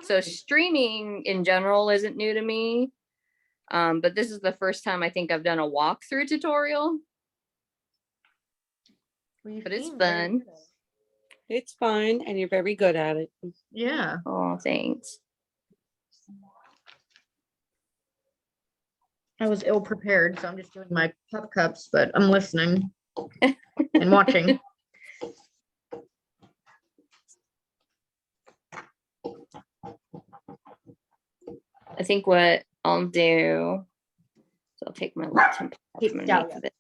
So streaming in general isn't new to me. But this is the first time I think I've done a walkthrough tutorial. But it's fun. It's fine, and you're very good at it. Yeah. Oh, thanks. I was ill prepared, so I'm just doing my pup cups, but I'm listening and watching. I think what I'll do, so I'll take my little template underneath of it.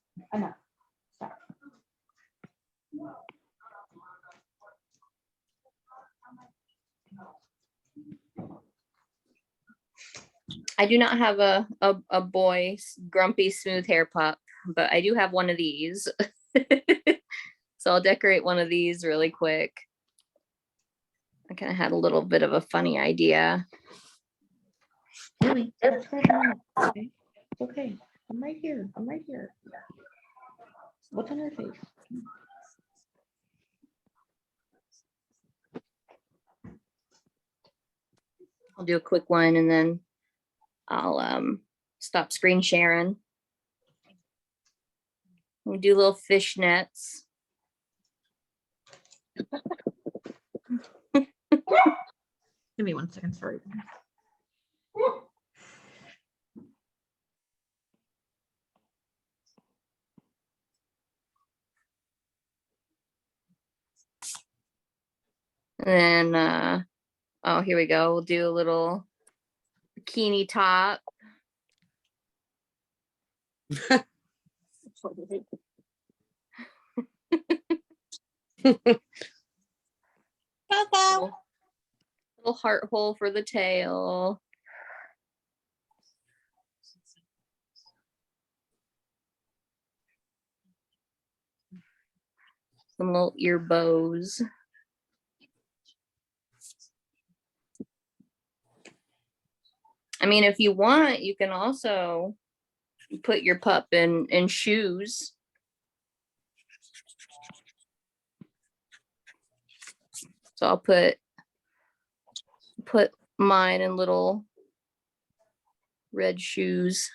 I do not have a boy grumpy smooth hair pup, but I do have one of these. So I'll decorate one of these really quick. I kind of had a little bit of a funny idea. Really? Okay. Okay. I'm right here. I'm right here. What's on her face? I'll do a quick one and then I'll stop screen sharing. We do little fishnets. Give me 1 second, sorry. And then, oh, here we go. We'll do a little bikini top. Little heart hole for the tail. Some little ear bows. I mean, if you want, you can also put your pup in shoes. So I'll put mine in little red shoes.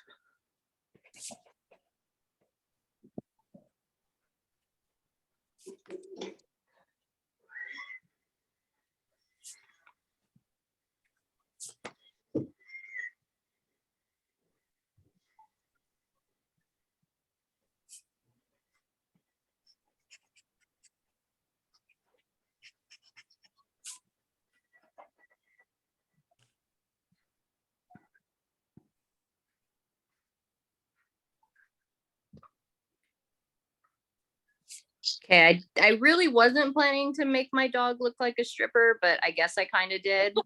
Okay, I really wasn't planning to make my dog look like a stripper, but I guess I kind of did.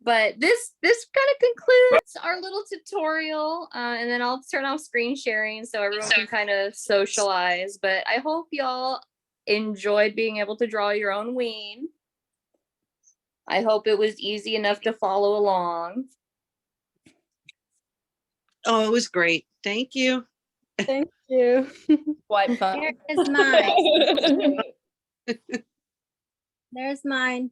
But this kind of concludes our little tutorial, and then I'll turn off screen sharing so everyone can kind of socialize. But I hope y'all enjoyed being able to draw your own ween. I hope it was easy enough to follow along. Oh, it was great. Thank you. Thank you. Quite fun. There is mine. There's mine.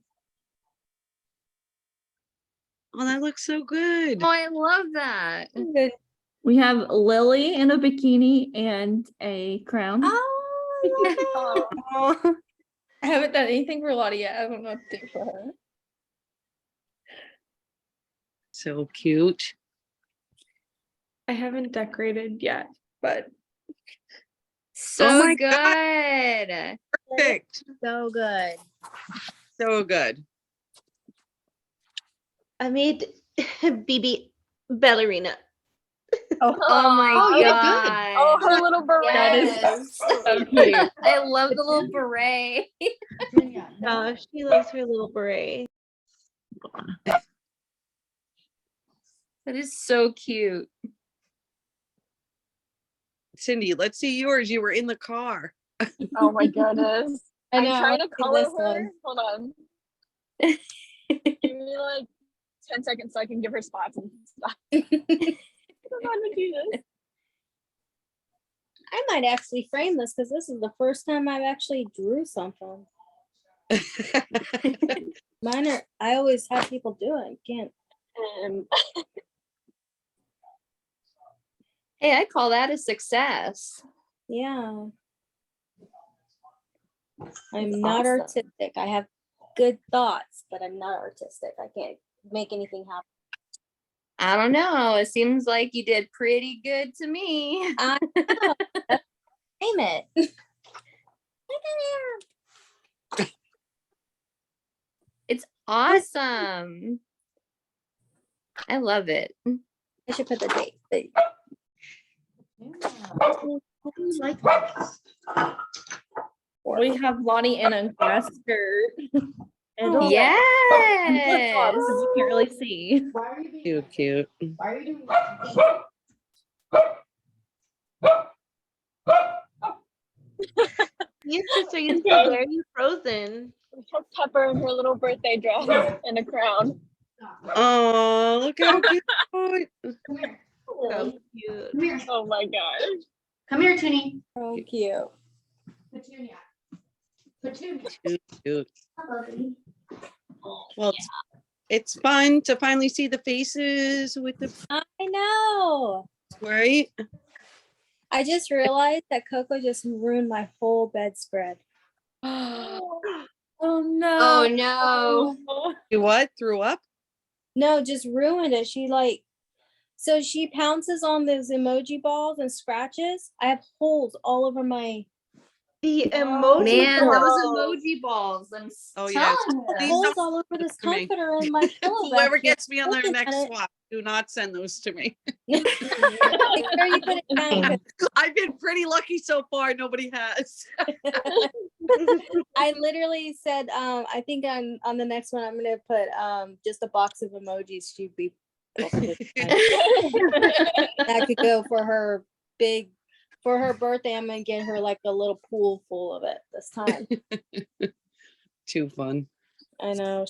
Oh, that looks so good. Oh, I love that. Good. We have Lily in a bikini and a crown. Oh, Oh, I haven't done anything for Lottie yet. I don't know what to do for her. So cute. I haven't decorated yet, but So Oh my good. Perfect. so good. So good. I made BB ballerina. Oh my Oh, you did god. good. Oh, her little beret. That is Yes. so cute. I love the little beret. She loves her little beret. That is so cute. Cindy, let's see yours. You were in the car. Oh my goodness. I I'm know, trying to look at color this her. one. Hold on. Give me like 10 seconds so I can give her spots and stuff. I don't know how to do this. I might actually frame this because this is the first time I've actually drew something. Mine are, I always have people do it. Can't. Hey, I call that a success. Yeah. I'm That's not awesome. artistic. I have good thoughts, but I'm not artistic. I can't make anything happen. I don't know. It seems like you did pretty good to me. I know. Name it. It's awesome. I love it. I should put the date. We have Lottie in a dress skirt. It'll- Yes. You can't really see. Cute, cute. Why are you doing Yes, sister, you still there? You frozen. Put Pepper in her little birthday dress and a crown. Oh, look how cute. So cute. Come here. Oh my gosh. Come here, Toonie. So cute. Petunia. Petunia. Cute, cute. Well, It's fun to finally see the faces with the I know. right. I just realized that Coco just ruined my whole bedspread. Oh Oh no. no. You what? Threw up? No, just ruined it. So she pounces on those emoji balls and scratches. I have holes all over my The emoji Man, those balls. emoji balls. I'm Oh yes. telling you. Please holes don't all over this to me. comforter and my pillow. Whoever back here. gets me on their Looking next at it. swap, do not send those to me. Make sure you put it down. 'Cause I've been pretty lucky so far. Nobody has. I literally said, I think on the next one I'm gonna put just a box of emojis. She'd be perfectly fine. That could go for her birthday. I'm gonna get her like a little pool full of it this time. Too fun. I know.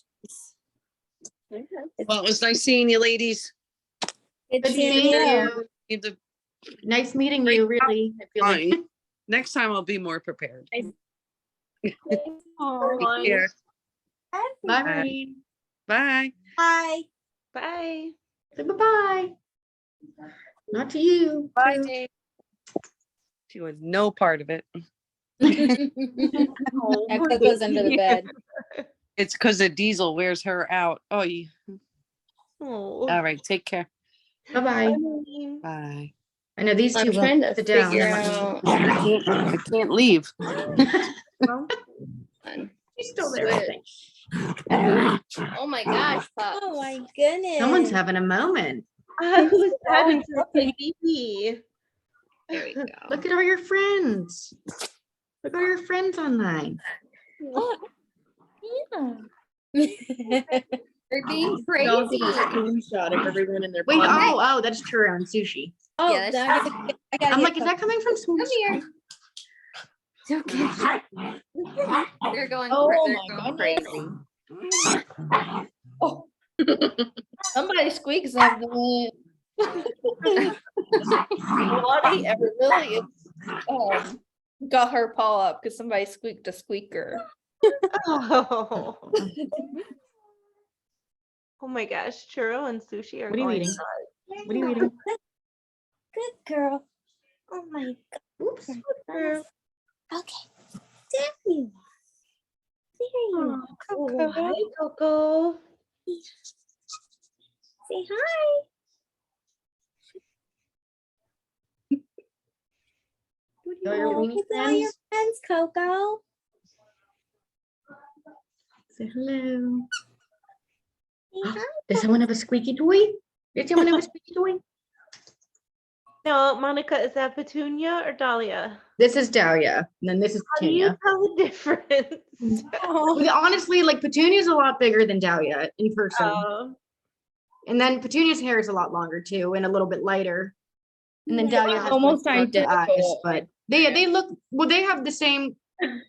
Well, it was nice seeing you, ladies. It's Good seeing you. Need to Nice meeting you, really. I feel like. fine. Next time I'll be more prepared. Take care. Bye. Bye. Bye. Bye. Say bye-bye. Not to you. Bye, Dave. She was no part of it. And Coco's under the bed. It's because the diesel wears her out. Oh, Oh. all right. Take care. Bye-bye. Bye. I know these I'm two trying won't to sit down. figure I'm like, out. I can't leave. She's still there, I think. Oh my gosh, pup. Oh my goodness. Someone's having a moment. Who's having some baby? There we go. Look at all your friends. Look at all your friends online. They're being I'll get a crazy. screenshot of everyone in their Wait, body. oh, that's Churro and Sushi. Oh, Yeah, then that's- I gotta I'm get like, is that coming from Come Sushi? here. It's okay. They're going, Oh they're my going goodness. crazy. Somebody squeak something. Nobody ever really got her paw up because somebody squeaked a squeaker. Oh. Oh my gosh, Churro and Sushi are What are you going eating? nuts. What are you eating? Good girl. Oh my god. Oops. Okay. There you are. There you are. Oh, hi, Coco. Say hi. Are your weenie Look at all your friends? friends, Coco. Say hello. Say hi. Does someone have a squeaky toy? Did someone have a squeaky toy? No, Monica, is that Petunia or Dahlia? This is Dahlia, and then this is How do you Petunia. tell the difference? Well, honestly, like Petunia's a lot bigger than Dahlia in person. Oh. And then Petunia's hair is a lot longer too, and a little bit lighter. And then Dahlia has Almost like, darker eyes, identical. but they look well. They have the same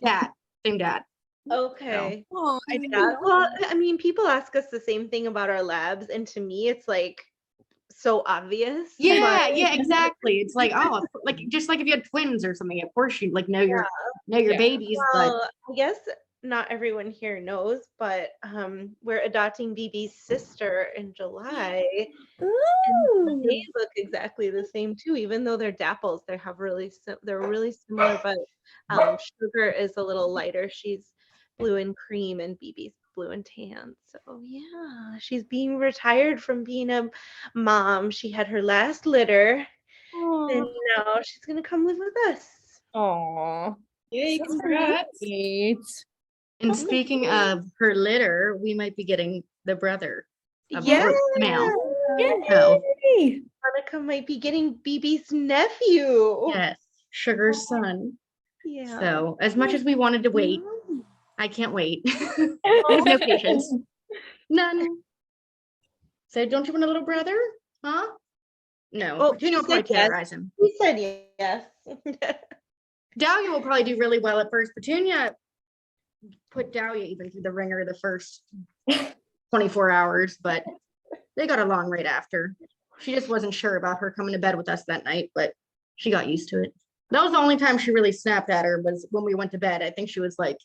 dad, same dad. Okay. Oh, I Yeah. Well, I mean, people ask us the same thing about our labs, and to me, it's like so obvious. Yeah, but- yeah, exactly. It's like like just like if you had twins or something, of course you like know your Yeah. babies, Well, I guess not everyone here knows, but we're adopting BB's sister in July. And they look exactly the same too, even though they're dapples. They're really similar, but Sugar is a little lighter. She's blue and cream, and BB's blue and tan. So yeah, she's being retired from being a mom. She had her last litter, and now she's gonna come live with us. Aw. Yay, So congrats. sweet. And speaking of her litter, we might be getting the brother of Yeah. male. Yay. So Monica might be getting BB's nephew. yes, Sugar's son. Yeah. So as much as we wanted to wait, I can't wait. I have no patience. None. So don't you want a little brother? Huh? No. Oh, Petunia will she probably said yes. terrorize him. He said yes. Dahlia will probably do really well at first. Petunia put Dahlia even through the ringer the first 24 hours, but they got along right after. She just wasn't sure about her coming to bed with us that night, but she got used to it. That was the only time she really snapped at her was when we went to bed. I think she was like,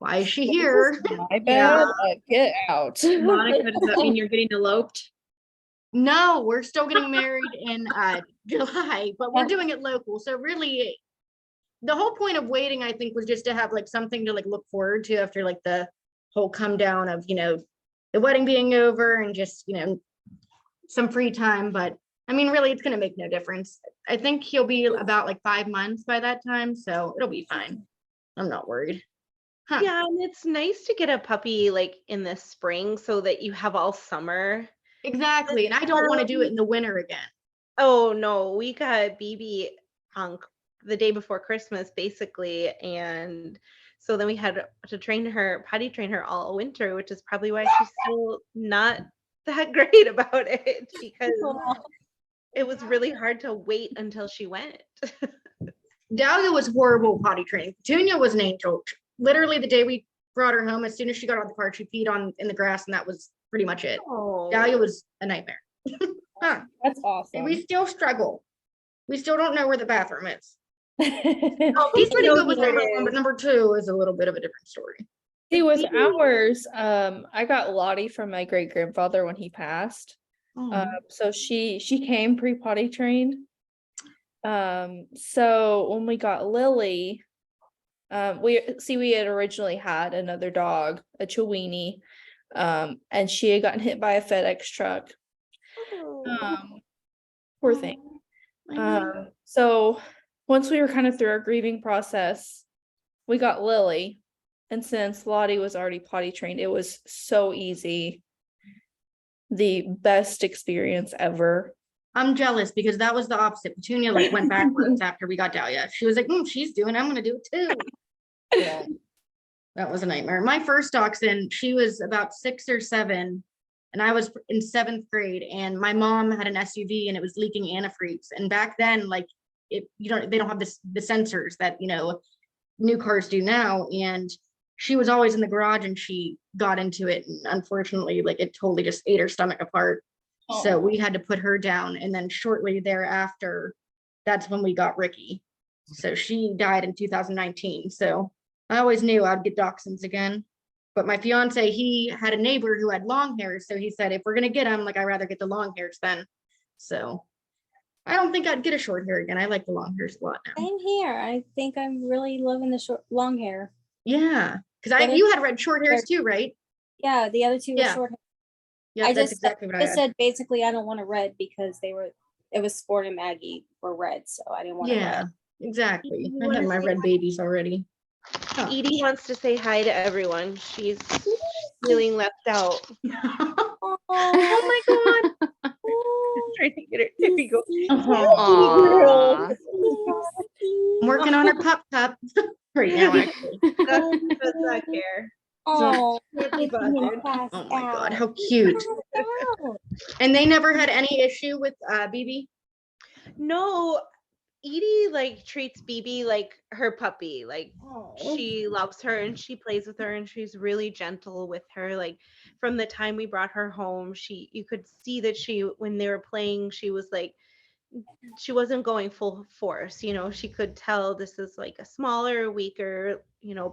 Why is she here? My bad. Get out. Monica, does that mean you're getting eloped? No, we're still getting married in July, but we're doing it local. So really, the whole point of waiting, I think, was just to have like something to like look forward to after like the whole come down of, the wedding being over and just, some free time. But I mean, really, it's going to make no difference. I think he'll be about like 5 months by that time. So it'll be fine. I'm not worried. Huh. Yeah, and it's nice to get a puppy like in the spring so that you have all summer. Exactly. And I don't want to do it in the winter again. Oh no, we got BB on the day before Christmas, basically, and so then we had to potty train her all winter, which is probably why she's still not that great about it, because it was really hard to wait until she went. Dahlia was horrible potty training. Petunia was an angel. Literally the day we brought her home, as soon as she got out of the car, she peed in the grass, and that was pretty much it. Oh. Dahlia was a nightmare. Huh. That's awesome. We still struggle. We still don't know where the bathroom is. He's pretty good with number one, but number two is a little bit of a different story. See, with ours, I got Lottie from my great grandfather when he passed. So she came pre-potty trained. So when we got Lily, we had originally had another dog, a Chiweenie, and she had gotten hit by a FedEx truck. Poor thing. So once we were kind of through our grieving process, we got Lily, and since Lottie was already potty trained, it was so easy. The best experience ever. I'm jealous because that was the opposite. Petunia like went backwards after we got Dahlia. She was like, she's doing it, I'm gonna do it too. Yeah, that was a nightmare. My first dachshund, she was about 6 or 7, and I was in 7th grade, and my mom had an SUV and it was leaking antifreeze. And back then, like they don't have the sensors that new cars do now. And she was always in the garage, and she got into it, and unfortunately, like it totally just ate her stomach apart. So we had to put her down, and then shortly thereafter, that's when we got Ricky. So she died in 2019. So I always knew I'd get dachshunds again. But my fiance, he had a neighbor who had long hairs. So he said, if we're gonna get them, like I'd rather get the long hairs then. So I don't think I'd get a short hair again. I like the long hairs a lot now. Same here. I think I'm really loving the long hair. Yeah, because you had red short hairs too, right? Yeah, the other two were short hair. Yeah, that's exactly what I had. said basically I don't want a red because it was Sport and Maggie were red, so I didn't want a red. Exactly. I had my red babies already. Edie wants to say hi to everyone. She's feeling left out. Oh my god. I'm trying to get her. There we go. Aww. I'm working on her pup right now, actually. Does not care. Oh, oh my god, how cute. And they never had any issue with BB? No, Edie like treats BB like her puppy. Like she loves her and she plays with her and she's really gentle with her. Like from the time we brought her home, you could see that when they were playing, she was like, she wasn't going full force, she could tell this is like a smaller, weaker,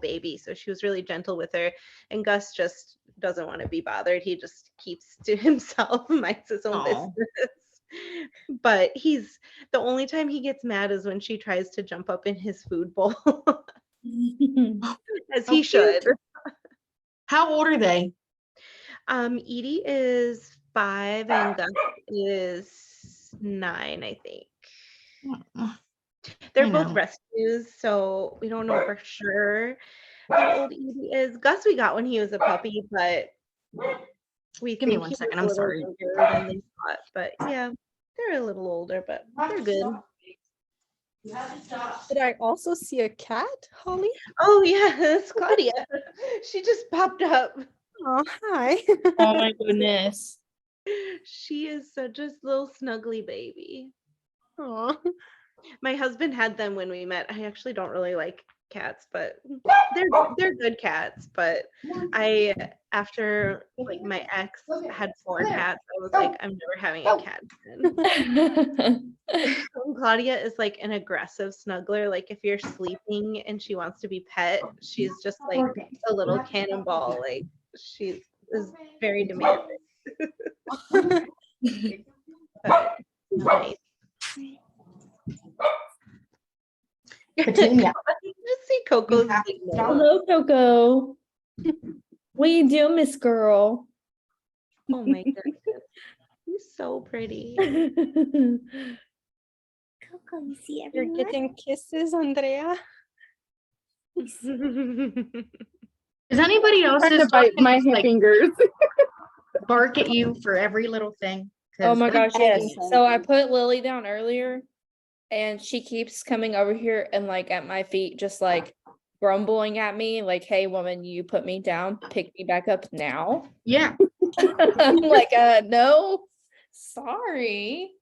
baby. So she was really gentle with her. And Gus just doesn't want to be bothered. He just keeps to himself, minds his own business. But the only time he gets mad is when she tries to jump up in his food bowl. As he should. How old are they? Edie is 5 and Gus is 9, I think. They're both rescues, so we don't know for sure how old Edie is. Gus we got when he was a puppy, but we give me 1 second. I'm sorry. Than they thought, but yeah, they're a little older, but they're good. Did I also see a cat, Holly? Oh yeah, that's Claudia. She just popped up. Oh, hi. Oh my goodness. She is such a little snuggly baby. Aw. My husband had them when we met. I actually don't really like cats, but they're good cats. But after like my ex had 4 cats, I was like, I'm never having a cat again. Claudia is like an aggressive snuggler. Like if you're sleeping and she wants to be pet, she's just like a little cannonball. Like she is very demanding. But nice. Petunia. Just see Coco's like, no. Hello, Coco. What you doing, Miss Girl? Oh my goodness. He's so pretty. Coco, you see You're everyone? getting kisses, Andrea. Is anybody else Trying to bite my like fingers. bark at you for every little thing? Oh my gosh, yes. Everything. So I put Lily down earlier and she keeps coming over here and like at my feet, just like grumbling at me, like, hey woman, you put me down, pick me back up now. Yeah. I'm like, no, sorry.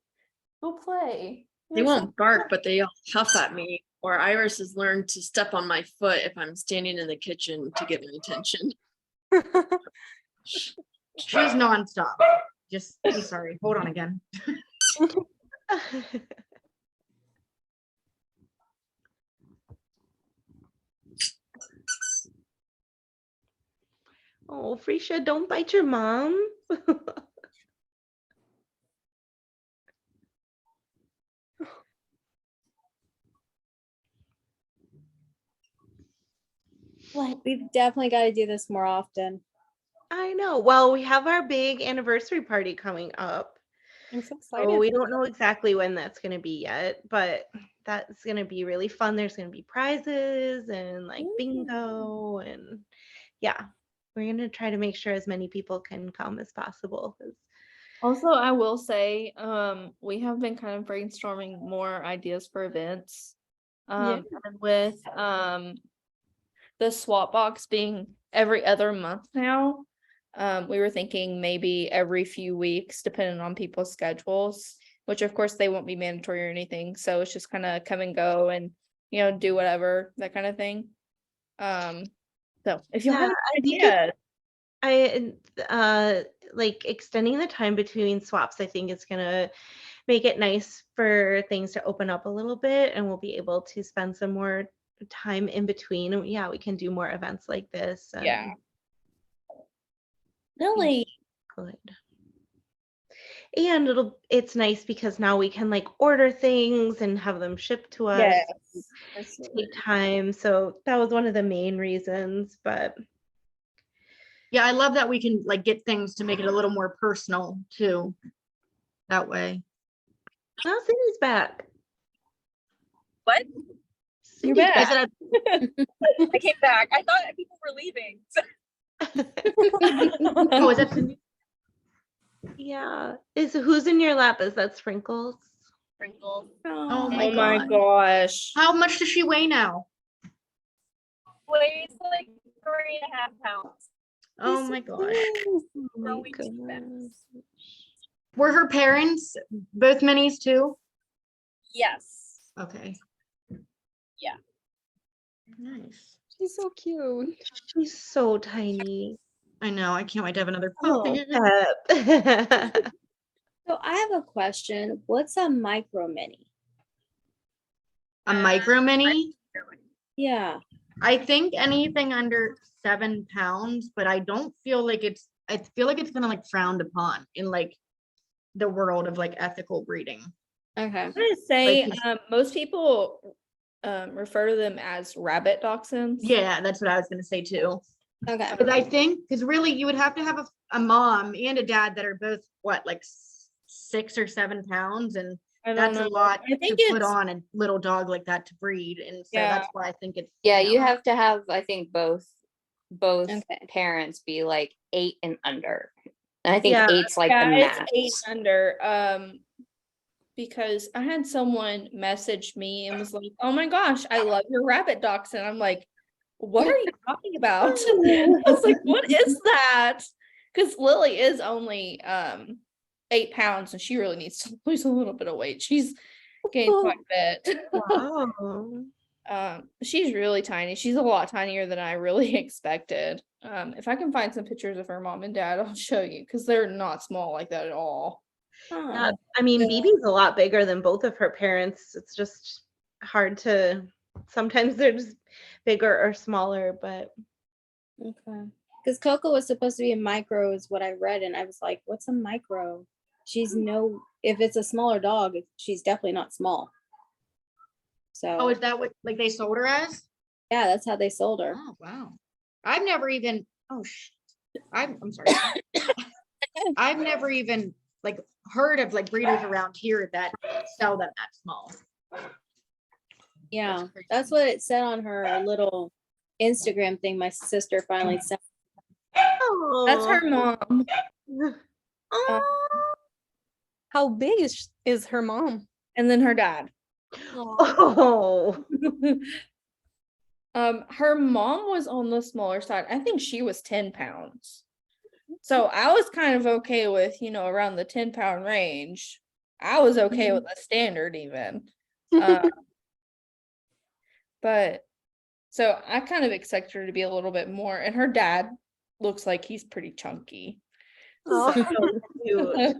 Go play. They won't bark, but they all huff at me. Or Iris has learned to step on my foot if I'm standing in the kitchen to get my attention. She's nonstop. Just, I'm sorry. Hold on again. Oh, Freesia, don't bite your mom. What? We've definitely got to do this more often. I know. Well, we have our big anniversary party coming up. I'm so excited. So we don't know exactly when that's going to be yet, but that's going to be really fun. There's going to be prizes and like bingo and yeah, we're going to try to make sure as many people can come as possible. Also, I will say, we have been kind of brainstorming more ideas for events. And with the swap box being every other month now, we were thinking maybe every few weeks, depending on people's schedules, which of course they won't be mandatory or anything. So it's just kind of come and go and, you know, do whatever, that kind of thing. So if you have any ideas, like extending the time between swaps, I think it's gonna make it nice for things to open up a little bit, and we'll be able to spend some more time in between. And yeah, we can do more events like this. Yeah. Really? Good. And it's nice because now we can like order things and have them shipped to us. Yes. Take time. So that was one of the main reasons, but Yeah, I love that we can like get things to make it a little more personal too. That way. now Cindy's back. What? You're back. I said I came back. I thought people were leaving. oh, is that Cindy? Yeah. Who's in your lap? Is that Sprinkles? Sprinkles. Oh Oh my my gosh. How much does she weigh now? Weighs like 3.5 pounds. Oh my gosh. Growing too fast. Were her parents both minis too? Yes. Okay. Yeah. Nice. She's so cute. She's so tiny. I know. I can't wait to have another Oh. puppy. So I have a question. What's a micro mini? A micro mini? Yeah. I think anything under 7 pounds, but I don't feel like I feel like it's gonna like frowned upon in like the world of like ethical breeding. Okay. I'm gonna say, Like, most people refer to them as rabbit dachshunds. Yeah, that's what I was gonna say too. Okay. But I think because really you would have to have a mom and a dad that are both what, like 6 or 7 pounds, and I don't that's know. a lot I think to put it's on a little dog like that to breed, and so Yeah. that's why I think it's Yeah, you you know. have to have, I think, both Okay. parents be like 8 and under. And I think Yeah. 8's like the it's max. 8 under. Because I had someone message me and was like, "Oh my gosh, I love your rabbit dachshund." I'm like, "What are you talking about?" I was like, "What is that?" Because Lily is only 8 pounds, and she really needs to lose a little bit of weight. She's gained quite a bit. Wow. She's really tiny. She's a lot tinier than I really expected. If I can find some pictures of her mom and dad, I'll show you because they're not small like that at all. Yeah, I mean, Yeah. BB's a lot bigger than both of her parents. It's just hard to, sometimes they're just bigger or smaller, but Okay. Because Coco was supposed to be a micro, is what I read, and I was like, "What's a micro?" She's no. If it's a smaller dog, she's definitely not small. So. Oh, is that what like they sold her as? Yeah, that's how they sold her. Oh wow. I've never even. Oh I'm sorry. I've never even like heard of like breeders around here that sell them that small. Yeah, that's what it said on her little Instagram thing. My sister finally sent. That's her mom. How big is her mom? And then her dad. oh, Her mom was on the smaller side. I think she was 10 pounds. So I was kind of okay with, around the 10-pound range. I was okay with a standard even. But so I kind of expect her to be a little bit more. And her dad looks like he's pretty chunky. oh, so cute.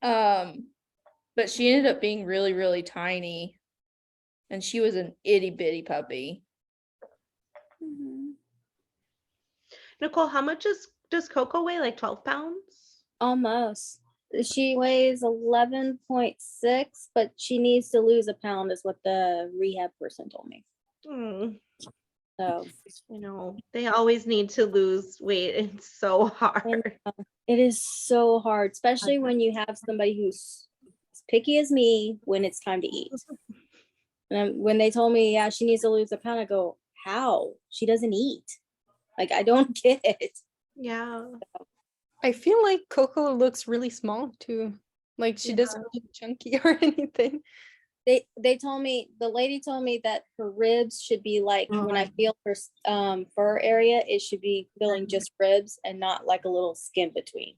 But she ended up being really, really tiny. And she was an itty bitty puppy. Nicole, how much does Coco weigh? Like 12 pounds? Almost. She weighs 11.6, but she needs to lose a pound, is what the rehab person told me. So they always need to lose weight. It's so hard. it is so hard, especially when you have somebody who's as picky as me when it's time to eat. And when they told me, yeah, she needs to lose a pound, I go, how? She doesn't eat. Like, I don't get it. Yeah. I feel like Coco looks really small too. Like she doesn't look chunky or anything. They told me, the lady told me that her ribs should be like, when I feel her fur area, it should be feeling just ribs and not like a little skin between.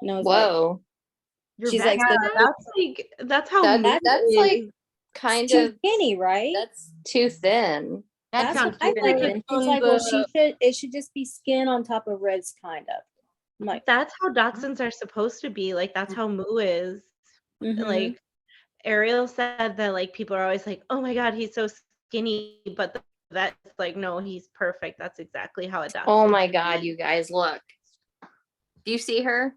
And I was Whoa. She's Yeah, like, that's how that's like kind too of skinny, right? That's too thin. That's what I think. It's like, well, it should just be skin on top of ribs, kind of. I'm like, that's how dachshunds are supposed to be. Like that's how Moo is. Like Ariel said that like people are always like, oh my god, he's so skinny, but that's like, no, he's perfect. That's exactly how it does. Oh my god, you guys, look. Do you see her?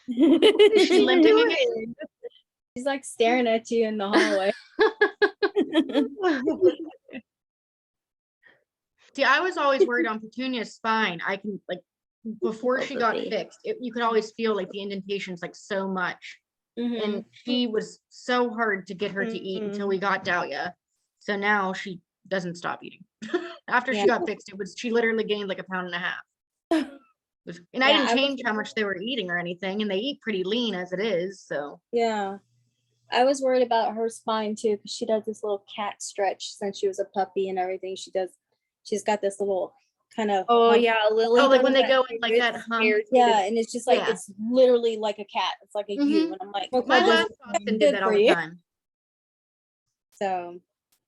Is she limping again? She's like staring at you in the hallway. See, I was always worried on Petunia's spine. I can like before she got fixed, you could always feel like the indentations like so much. And she was so hard to get her to eat until we got Dahlia. So now she doesn't stop eating. After she got fixed, she literally gained like 1.5 pounds. And I didn't change how much they were eating or anything, and they eat pretty lean as it is. So yeah, I was worried about her spine too, because she does this little cat stretch since she was a puppy and everything. She's got this little kind of Lily. Oh, like when they go in like that hump. Yeah, and it's just like it's literally like a cat. It's like a U, and I'm like, my last dachshund did that all the time. So,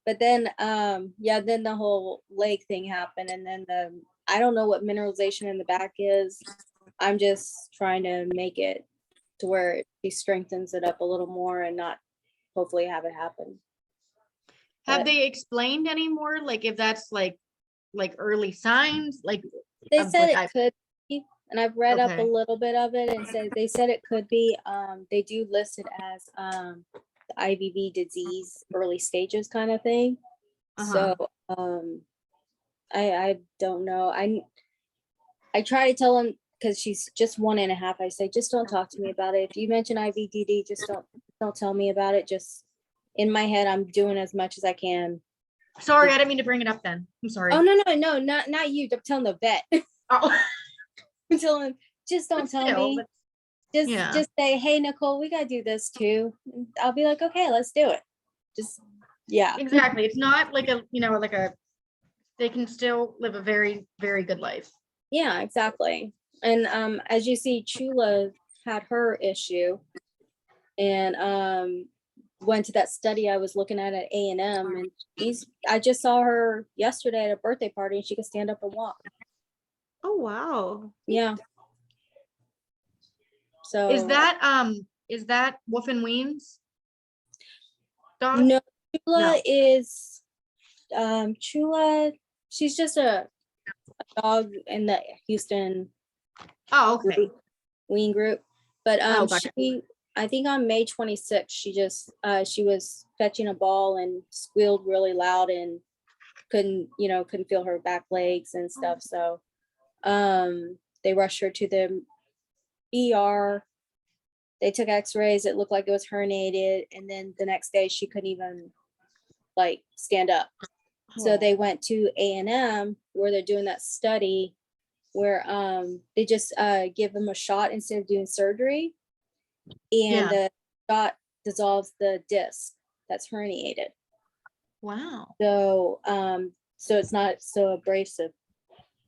but then then the whole leg thing happened, and then I don't know what mineralization in the back is. I'm just trying to make it to where she strengthens it up a little more and not hopefully have it happen. Have they explained any more? Like if that's like early signs? Like they said it could be, and I've read up a little bit of it, and they said it could be. They do list it as the IVV disease early stages kind of thing. So I don't know. I try to tell him, because she's just 1.5. I say, just don't talk to me about it. If you mention IVDD, just don't tell me about it. Just in my head, I'm doing as much as I can. Sorry, I didn't mean to bring it up then. I'm sorry. Oh no, not you. I'm telling the vet. I'm telling him, just don't tell me. Just say, hey Nicole, we gotta do this too. And I'll be like, okay, let's do it. Just Exactly. It's not like they can still live a very, very good life. Yeah, exactly. And as you see, Chula had her issue, and went to that study I was looking at A&M, and I just saw her yesterday at a birthday party, and she could stand up and walk. Oh wow. Yeah. So Is that Wolf and Weens dog? no, Chula No. is Chula. She's just a dog in the Houston Oh, okay. Ween group. But gotcha. I think on May 26th, she was fetching a ball and squealed really loud and couldn't feel her back legs and stuff. So they rushed her to the ER. They took x-rays. It looked like it was herniated. And then the next day she couldn't even like stand up. So they went to A&M where they're doing that study where they just give them a shot instead of doing surgery. And the shot dissolves the disc that's herniated. Wow. So it's not so abrasive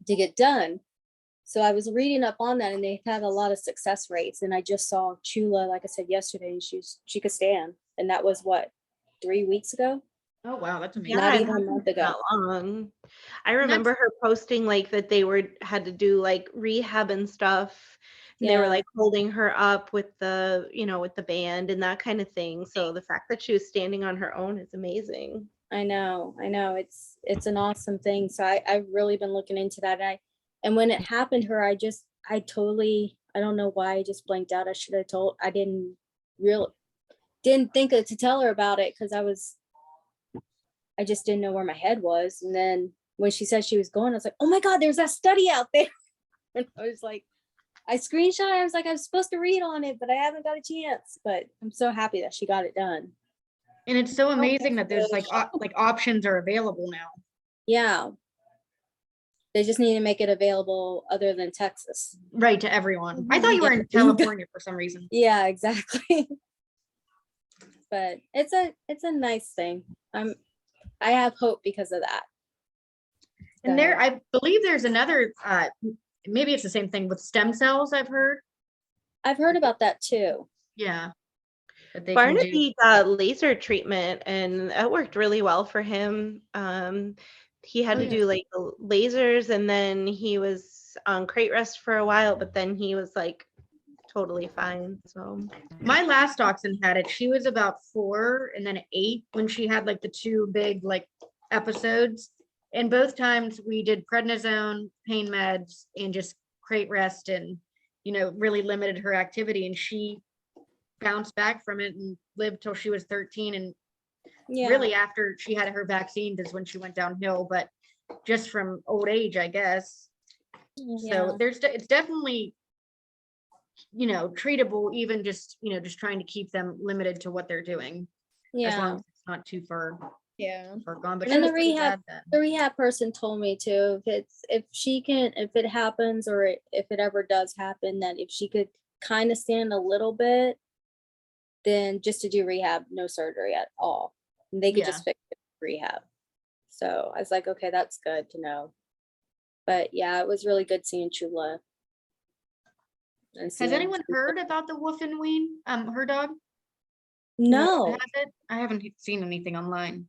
to get done. So I was reading up on that, and they had a lot of success rates. And I just saw Chula, like I said yesterday, and she could stand. And that was what, 3 weeks ago? Oh wow, that's amazing. Not it even a hasn't month been ago. that long. I remember her posting like that they had to do like rehab and stuff. And they were Yeah. like holding her up with the, with the band and that kind of thing. So the fact that she was standing on her own is amazing. I know. It's an awesome thing. So I've really been looking into that. And when it happened to her, I don't know why I just blanked out. I didn't think to tell her about it because I just didn't know where my head was. And then when she said she was going, I was like, oh my God, there's that study out there. And I was like, I screenshot. I was like, I was supposed to read on it, but I haven't got a chance. But I'm so happy that she got it done. And it's so amazing that there's like options are available now. Yeah. They just need to make it available other than Texas. Right, to everyone. I thought you were in Yeah. California for some reason. Yeah, exactly. But it's a nice thing. I have hope because of that. And I believe there's another, maybe it's the same thing with stem cells, I've heard. I've heard about that too. Yeah. Barnaby got laser treatment and that worked really well for him. He had to do like the lasers and then he was on crate rest for a while, but then he was like totally fine. So my last dachshund had it. She was about 4 and then 8 when she had like the 2 big like episodes. And both times we did prednisone, pain meds, and just crate rest and, really limited her activity. And she bounced back from it and lived till she was 13. And really after she had her vaccine is when she went downhill, but just from old age, I guess. So it's definitely, treatable, even just trying to keep them limited to what they're doing. As long as it's not too far. Gone. But and the rehab person told me too, if it happens or if it ever does happen, that if she could kind of stand a little bit, then just to do rehab, no surgery at all. And they could just fix it with rehab. So I was like, okay, that's good to know. But yeah, it was really good seeing Chula. Has anyone heard about the Wolf and Ween, her dog? No. Has it? I haven't seen anything online.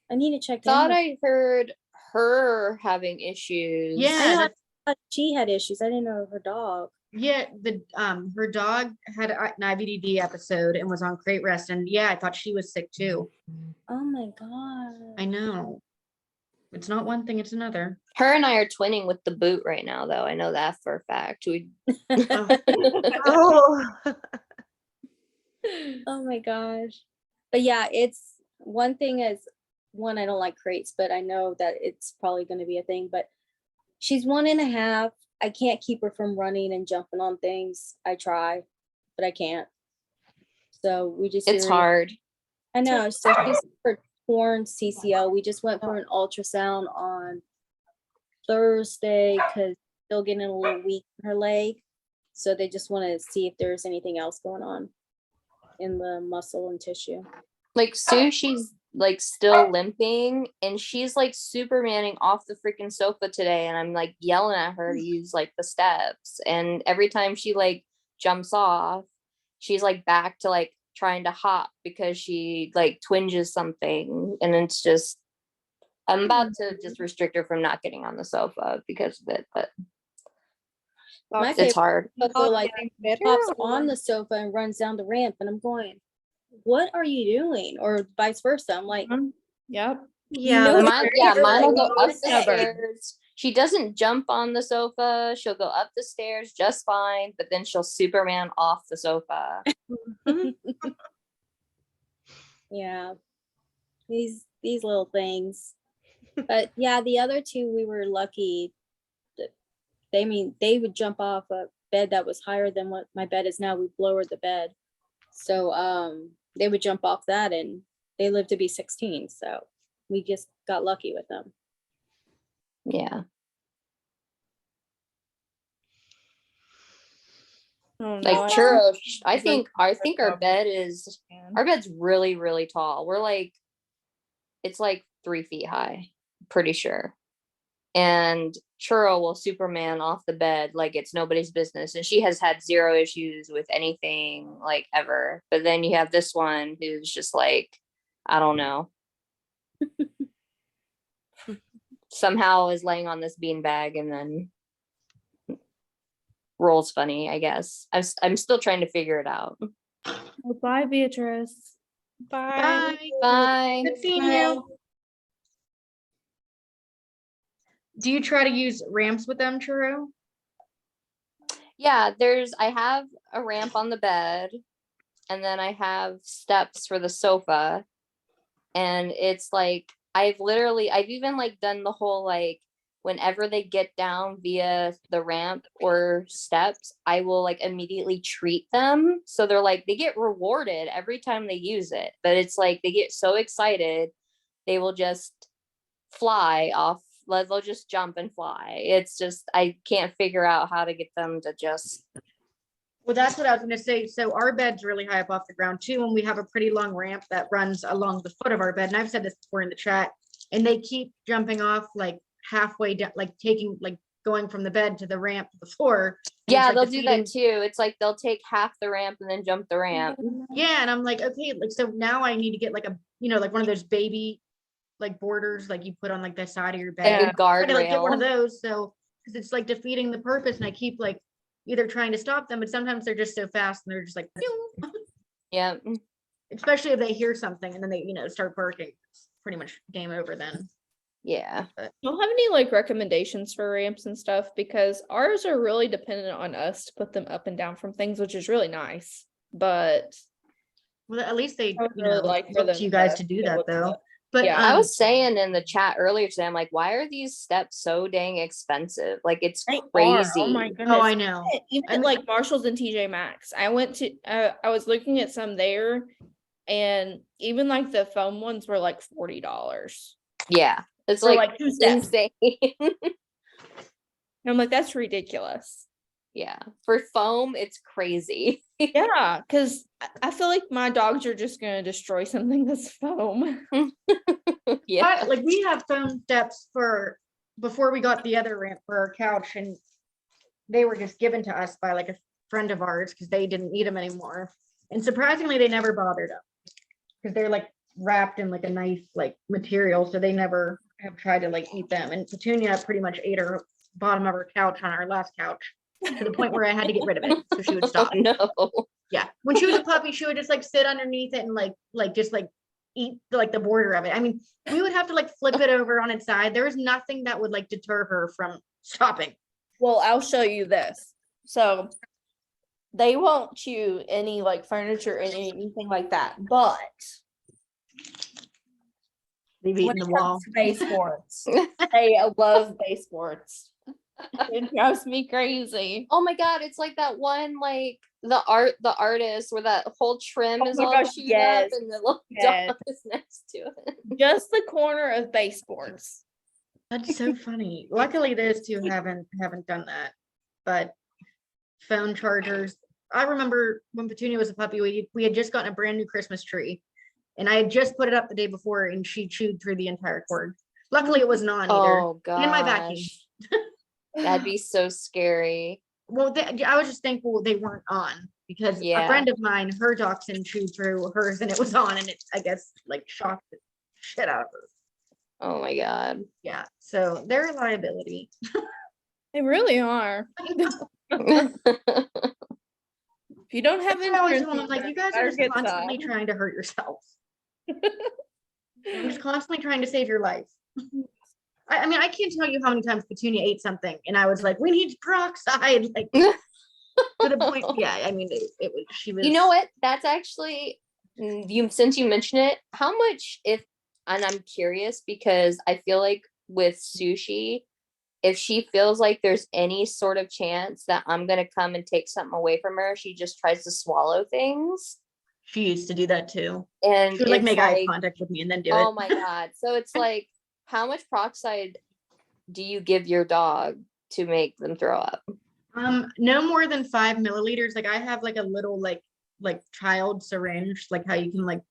I need to check. Thought I heard her having issues. Yeah, she had issues. I didn't know her dog. Yeah, her dog had an IVDD episode and was on crate rest, and I thought she was sick too. Oh my God. I know. It's not one thing, it's another. Her and I are twinning with the boot right now, though. I know that for a fact. Oh my gosh. But yeah, it's one thing is I don't like crates, but I know that it's probably going to be a thing. But she's 1.5. I can't keep her from running and jumping on things. I try, but I can't. So it's hard. I know. So she's for torn CCL. We just went for an ultrasound on Thursday because still getting a little weak in her leg. So they just want to see if there's anything else going on in the muscle and tissue. Like Sushi's like still limping and she's like Supermaning off the freaking sofa today, and I'm like yelling at her to use like the steps, and every time she like jumps off, she's like back to like trying to hop because she like twinges something, and it's just I'm about to just restrict her from not getting on the sofa because of it, but My it's hard. Coco like hops on the sofa and runs down the ramp, and I'm going, "What are you doing?" Or vice versa. I'm like, Yep. Yeah, Mine will go up the stubborn. stairs. She doesn't jump on the sofa. She'll go up the stairs just fine, but then she'll Superman off the sofa. yeah, these little things. But yeah, the other two we were lucky. They would jump off a bed that was higher than what my bed is now. We lowered the bed, so they would jump off that, and they lived to be 16. So we just got lucky with them. Yeah. Oh, Like no, Churro, I think our bed's really, really tall. We're like, it's like 3 feet high, pretty sure. And Churro will Superman off the bed like it's nobody's business. And she has had zero issues with anything like ever. But then you have this one who's just like, I don't know. Somehow is laying on this beanbag and then rolls funny, I guess. I'm still trying to figure it out. Well, bye, Beatrice. Bye. Bye. Good seeing you. Do you try to use ramps with them, Churro? Yeah, I have a ramp on the bed, and then I have steps for the sofa. And it's like I've even like done the whole like whenever they get down via the ramp or steps, I will like immediately treat them. So they're like, they get rewarded every time they use it. But it's like they get so excited, they will just fly off. They'll just jump and fly. It's just, I can't figure out how to get them to just. Well, that's what I was going to say. So our bed's really high up off the ground too, and we have a pretty long ramp that runs along the foot of our bed. And I've said this before in the chat, and they keep jumping off like halfway down, like going from the bed to the ramp to the floor. Yeah, like they'll do that too. It's like they'll take half the ramp and then jump the ramp. Yeah, and I'm like, okay, like so now I need to get like a, like one of those baby like borders like you put on like the side of your bed. Like a guardrail. Like get one of those, so because it's like defeating the purpose, and I keep like either trying to stop them, but sometimes they're just so fast and they're just like, yeah. Especially if they hear something and then they, start barking. It's pretty much game over then. Yeah. Do you have any like recommendations for ramps and stuff? Because ours are really dependent on us to put them up and down from things, which is really nice. But well, at least they really like for look to you guys to do that though. But yeah, I was saying in the chat earlier today, I'm like, why are these steps so dang expensive? Like it's crazy. Oh my goodness. Oh, I know. Even at like Marshalls and TJ Maxx. I went to I was looking at some there, and even like the foam ones were like $40. Yeah. It's for like 2 steps. insane. And I'm like, that's ridiculous. Yeah. For foam, it's crazy. Yeah, because I feel like my dogs are just gonna destroy something that's foam. Yeah. But, like we have foam steps for before we got the other ramp for our couch, and they were just given to us by like a friend of ours because they didn't need them anymore. And surprisingly, they never bothered them because they're like wrapped in like a nice like material, so they never have tried to like eat them. And Petunia pretty much ate her bottom of her couch on our last couch to the point where I had to get rid of it so she would stop. Oh, no. Yeah, when she was a puppy, she would just like sit underneath it and like just like eat the border of it. I mean, we would have to like flip it over on its side. There was nothing that would like deter her from stopping. Well, I'll show you this. So they won't chew any like furniture or anything like that, but they've eaten the wall. Baseboards. They love baseboards. It drives me crazy. Oh my god, it's like that one like the artist where that whole trim is all chewed up and the little dog is next to it. Just the corner of baseboards. That's so funny. Luckily, those two haven't done that. But phone chargers. I remember when Petunia was a puppy, we had just gotten a brand new Christmas tree, and I had just put it up the day before, and she chewed through the entire cord. Luckily, it wasn't on either. Oh god. In my vacuum. That'd be so scary. well, I was just thankful they weren't on because a Yeah. friend of mine, her dachshund chewed through hers and it was on, and it, I guess, like shocked the shit out of her. Oh my God. Yeah, so they're a liability. They really are. If you don't have That's what I always insurance, tell them, like, you guys are better just get constantly some. trying to hurt yourselves. I'm just constantly trying to save your life. I mean, I can't tell you how many times Petunia ate something and I was like, we need peroxide, like to the point. Yeah, I mean, it was, she was. You know what? That's actually, since you mention it, how much and I'm curious because I feel like with Sushi, if she feels like there's any sort of chance that I'm going to come and take something away from her, she just tries to swallow things. She used to do that too. And she would like it's make eye contact with me and then do it. Oh my God. So it's like, how much peroxide do you give your dog to make them throw up? No more than 5 milliliters. Like I have like a little like child syringe, like how you can like,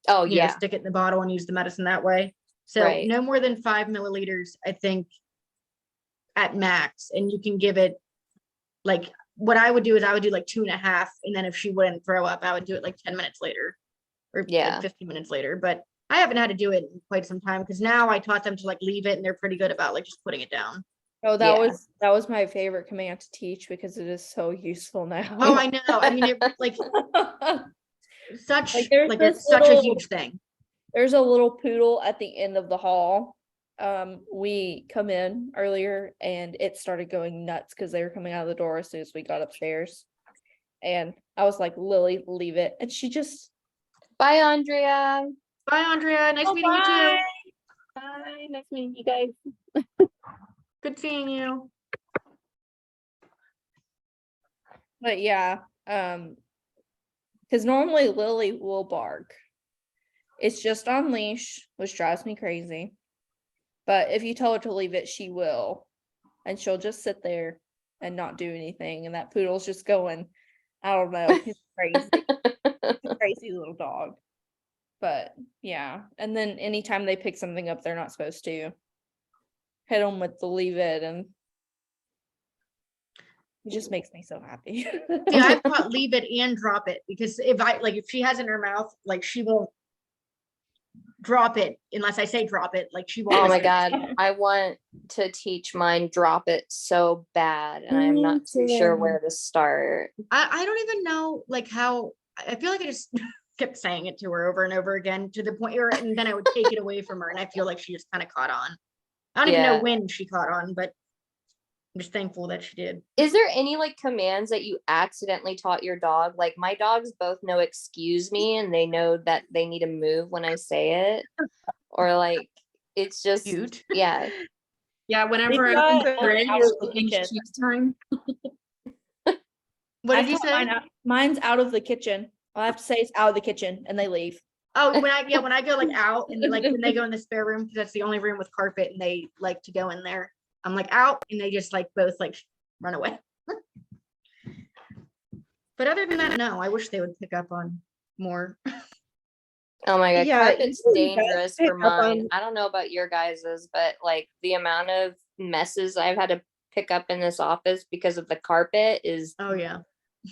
oh you know, stick it in the bottle and use the medicine that way. So no more than 5 milliliters, I think, at max. And you can give it like, what I would do is I would do like 2.5, and then if she wouldn't throw up, I would do it like 10 minutes later, or like 15 minutes later. But I haven't had to do it in quite some time because now I taught them to like leave it, and they're pretty good about like just putting it down. Oh, that was my favorite command to teach because it is so useful now. Oh, I know. I mean, it like such like it's such a huge thing. There's a little poodle at the end of the hall. We come in earlier and it started going nuts because they were coming out of the door as soon as we got upstairs. And I was like, Lily, leave it. And she just, bye, Andrea. Bye, Andrea. Nice meeting you too. Bye. Nice meeting you guys. Good seeing you. but yeah, because normally Lily will bark. It's just on leash, which drives me crazy. But if you tell her to leave it, she will. And she'll just sit there and not do anything. And that poodle's just going, I don't know, he's crazy. He's a crazy little dog. But yeah. And then anytime they pick something up they're not supposed to, hit them with the leave it, and it just makes me so happy. Yeah, I've taught leave it and drop it, because if she has it in her mouth, like she won't drop it unless I say drop it. Like she won't. Oh my God. I want to teach mine drop it so bad, and I'm not too sure where to start. I don't even know like how. I feel like I just kept saying it to her over and over again to the point where, and then I would take it away from her, and I feel like she just kind of caught on. I don't even know when she caught on, but I'm just thankful that she did. Is there any like commands that you accidentally taught your dog? Like my dogs both know excuse me, and they know that they need to move when I say it. Or like it's just cute. Yeah. Yeah, whenever I'm in the fridge, it's cheese time. What did you say? Mine's out of the kitchen. I have to say it's out of the kitchen, and they leave. Oh, when I go like out, and like when they go in the spare room, because that's the only room with carpet, and they like to go in there. I'm like out, and they just like both like run away. But other than that, no, I wish they would pick up on more. Oh my God, Yeah, carpet's it really does dangerous pick for up mine. on- I don't know about your guys's, but like the amount of messes I've had to pick up in this office because of the carpet is. Oh yeah.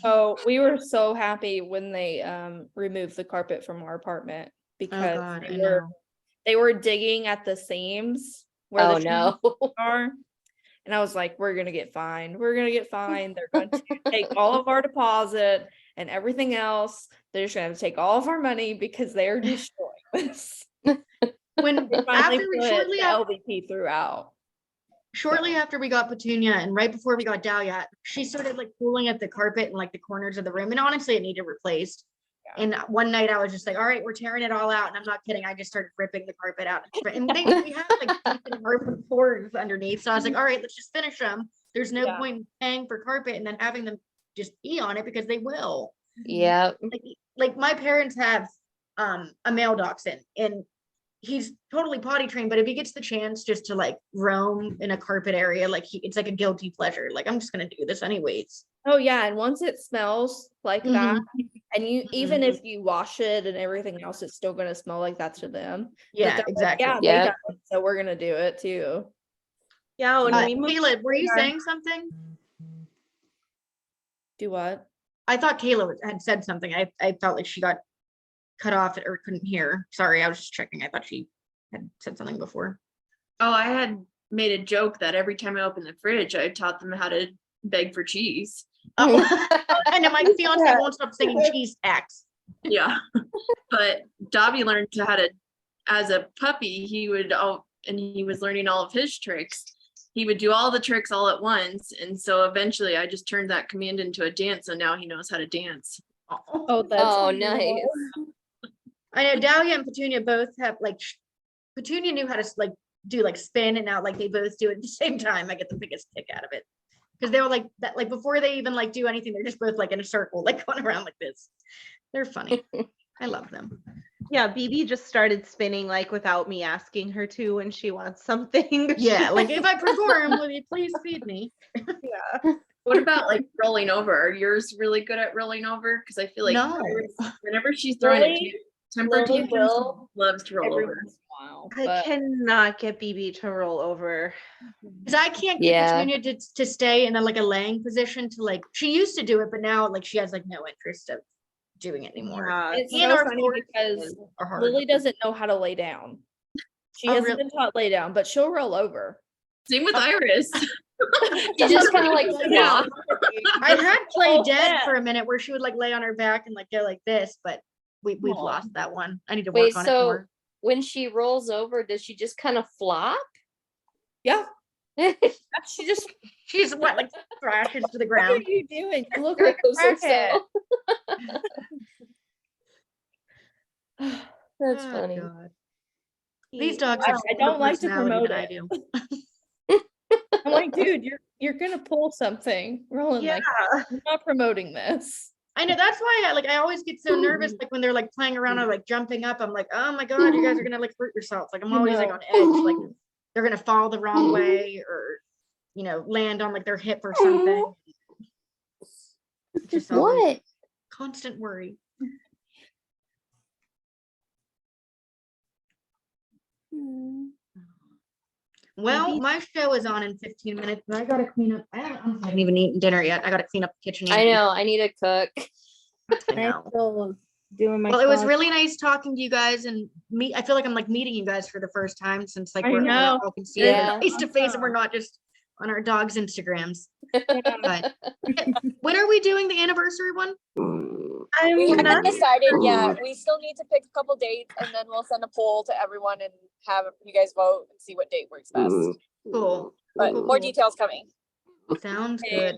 Oh, we were so happy when they removed the carpet from our apartment because God, they were digging at the seams where Oh the no. trees are. And I was like, we're gonna get fined. We're gonna get fined. They're going to take all of our deposit and everything else. They're just gonna take all of our money because they're destroying this. When They finally after put shortly the after, LVP throughout. shortly after we got Petunia, and right before we got Dahlia, she started like pulling at the carpet and like the corners of the room, and honestly it needed replaced. And one night I was just like, all right, we're tearing it all out, and I'm not kidding, I just started ripping the carpet out, and we have like carpet floors underneath, so I was like, all right, let's just finish them. There's no point in paying for carpet and then having them just pee on it, because they will. Yeah. Like my parents have a male dachshund, and he's totally potty trained, but if he gets the chance just to like roam in a carpet area, like it's like a guilty pleasure. Like, I'm just gonna do this anyways. Oh yeah, and once it smells like that, and you even Mhm. if you wash it and everything else, it's still gonna smell like that to them. But Yeah, they're like, exactly. yeah, they done it, so we're gonna do it too. Yeah, when we moved Caleb, were you here- saying something? Do what? I thought Kayla had said something. I felt like she got cut off or couldn't hear. Sorry, I was just checking. I thought she had said something before. Oh, I had made a joke that every time I open the fridge, I taught them how to beg for cheese. Oh, and then my fiance won't stop singing cheese X. Yeah. But Dobby learned how to, as a puppy, and he was learning all of his tricks. He would do all the tricks all at once. And so eventually I just turned that command into a dance. So now he knows how to dance. Oh, that's nice. I know Dahlia and Petunia both have like, Petunia knew how to like do like spin, and now like they both do it at the same time. I get the biggest kick out of it. Because they were like that, like before they even like do anything, they're just both like in a circle, like going around like this. They're funny. I love them. Yeah, BB just started spinning like without me asking her to when she wants something. Yeah, like if I perform, will you please feed me? Yeah. What about like rolling over? Are yours really good at rolling over? Because I feel like No. whenever she's throwing Lily- temper Lily tantrums, will loves to roll every over. once in a while, I but cannot get BB to roll over. Because I can't get Yeah. Petunia to stay in a, like a laying position to like, she used to do it, but now like she has like no interest of doing it anymore. Yeah. it's And so our funny forks because are hard. Lily doesn't know how to lay down. She Oh, hasn't really? been taught lay down, but she'll roll over. Same with Iris. You just kind of like Yeah. flop. I had play Oh, dead yeah. for a minute where she would like lay on her back and like go like this, but we've Aw. lost that one. I need to Wait, work on it so more. when she rolls over, does she just kind of flop? Yeah. She just She's what, like thrashes to the what are ground. you doing? You look like a Gross crackhead. That's Oh, funny. God. These dogs have I more don't like to personality promote than I it. do. I'm like, dude, you're gonna pull something. Roland, like, I'm not promoting this. I know, that's why I always get so nervous, like when they're like playing around or like jumping up. I'm like, oh my God, you guys are gonna like hurt yourselves. Like I'm always like on edge, like they're gonna fall the wrong way or land on like their hip or something. It's just always What? constant worry. Well, my show is on in 15 minutes, but I gotta clean up. I haven't even eaten dinner yet. I gotta clean up the kitchen. I know. I need to cook. I know. Still doing my Well, it was closet. really nice talking to you guys and I feel like I'm like meeting you guys for the first time since like I we're know. all can see Yeah. face to face and we're not just on our dogs' Instagrams. But when are we doing the anniversary one? We haven't decided yet. We still need to pick a couple dates and then we'll send a poll to everyone and have you guys vote and see what date works best. Cool. But Cool, more cool. details coming. Sounds good.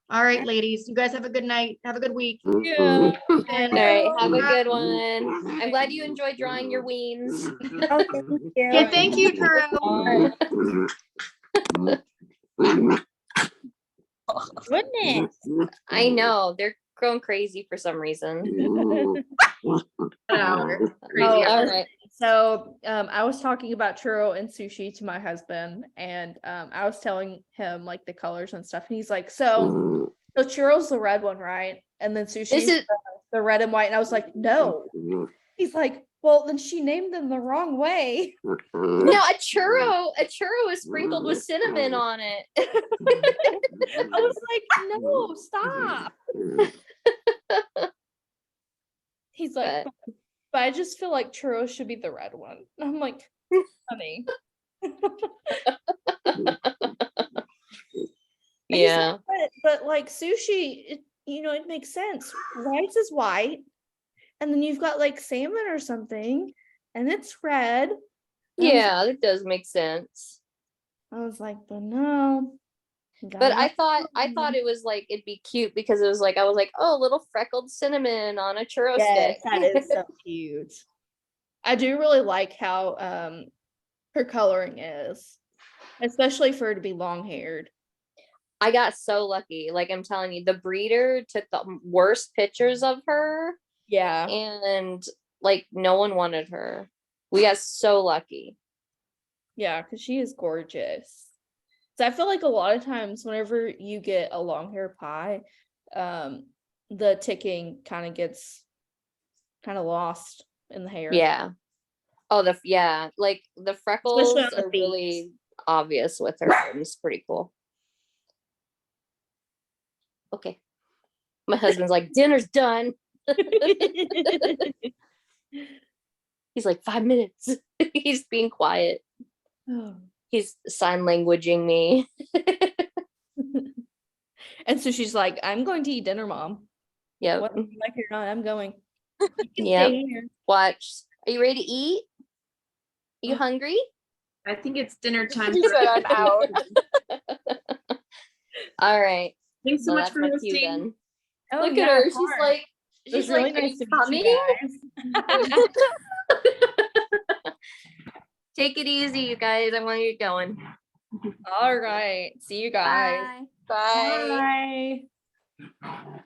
All right, ladies. You guys have a good night. Have a good week. Yeah. And All right. Have a good one. I'm glad you enjoyed drawing your weens. Oh, thank you. yeah, thank you, Churro. Goodness. I know. They're going crazy for some reason. Oh, All right. So I was talking about churro and sushi to my husband, and I was telling him like the colors and stuff, and he's like, so churro's the red one, right? And then sushi is- the red and white, and I was like, no. He's like, well, then she named them the wrong way. No, a churro is sprinkled with cinnamon on it. I was like, no, stop. He's like, but I just feel like churro should be the red one. And I'm like, honey. Yeah. But like sushi, it makes sense. Rice is white, and then you've got like salmon or something, and it's red. Yeah, that does make sense. I was like, but no. But I thought it was like it'd be cute because it was like I was like, oh, little freckled cinnamon on a churro stick. that is so cute. I do really like how her coloring is, especially for her to be long haired. I got so lucky. Like I'm telling you, the breeder took the worst pictures of her. Yeah. And like no one wanted her. We got so lucky. Yeah, because she is gorgeous. So I feel like a lot of times whenever you get a long hair pie, the ticking kind of gets kind of lost in the hair. Yeah. Oh, like the freckles Especially on the are feet. really obvious with her. It's pretty cool. Okay. My husband's like, dinner's done. He's like, 5 minutes. He's being quiet. He's sign languaging me. And so she's like, I'm going to eat dinner, Mom. Yep. Whether you like it or not, I'm going. You can Yep. stay here. Watch. Are you ready to eat? You hungry? I think it's dinner time. She said I'm out. All right. Thanks so Well, much that's for my cue hosting. then. Oh, Look yeah, at her. of She's course. like, It was she's really like, are nice you to meet coming? you guys. Take it easy, you guys. I want you to get going. All right. See you guys. Bye. Bye.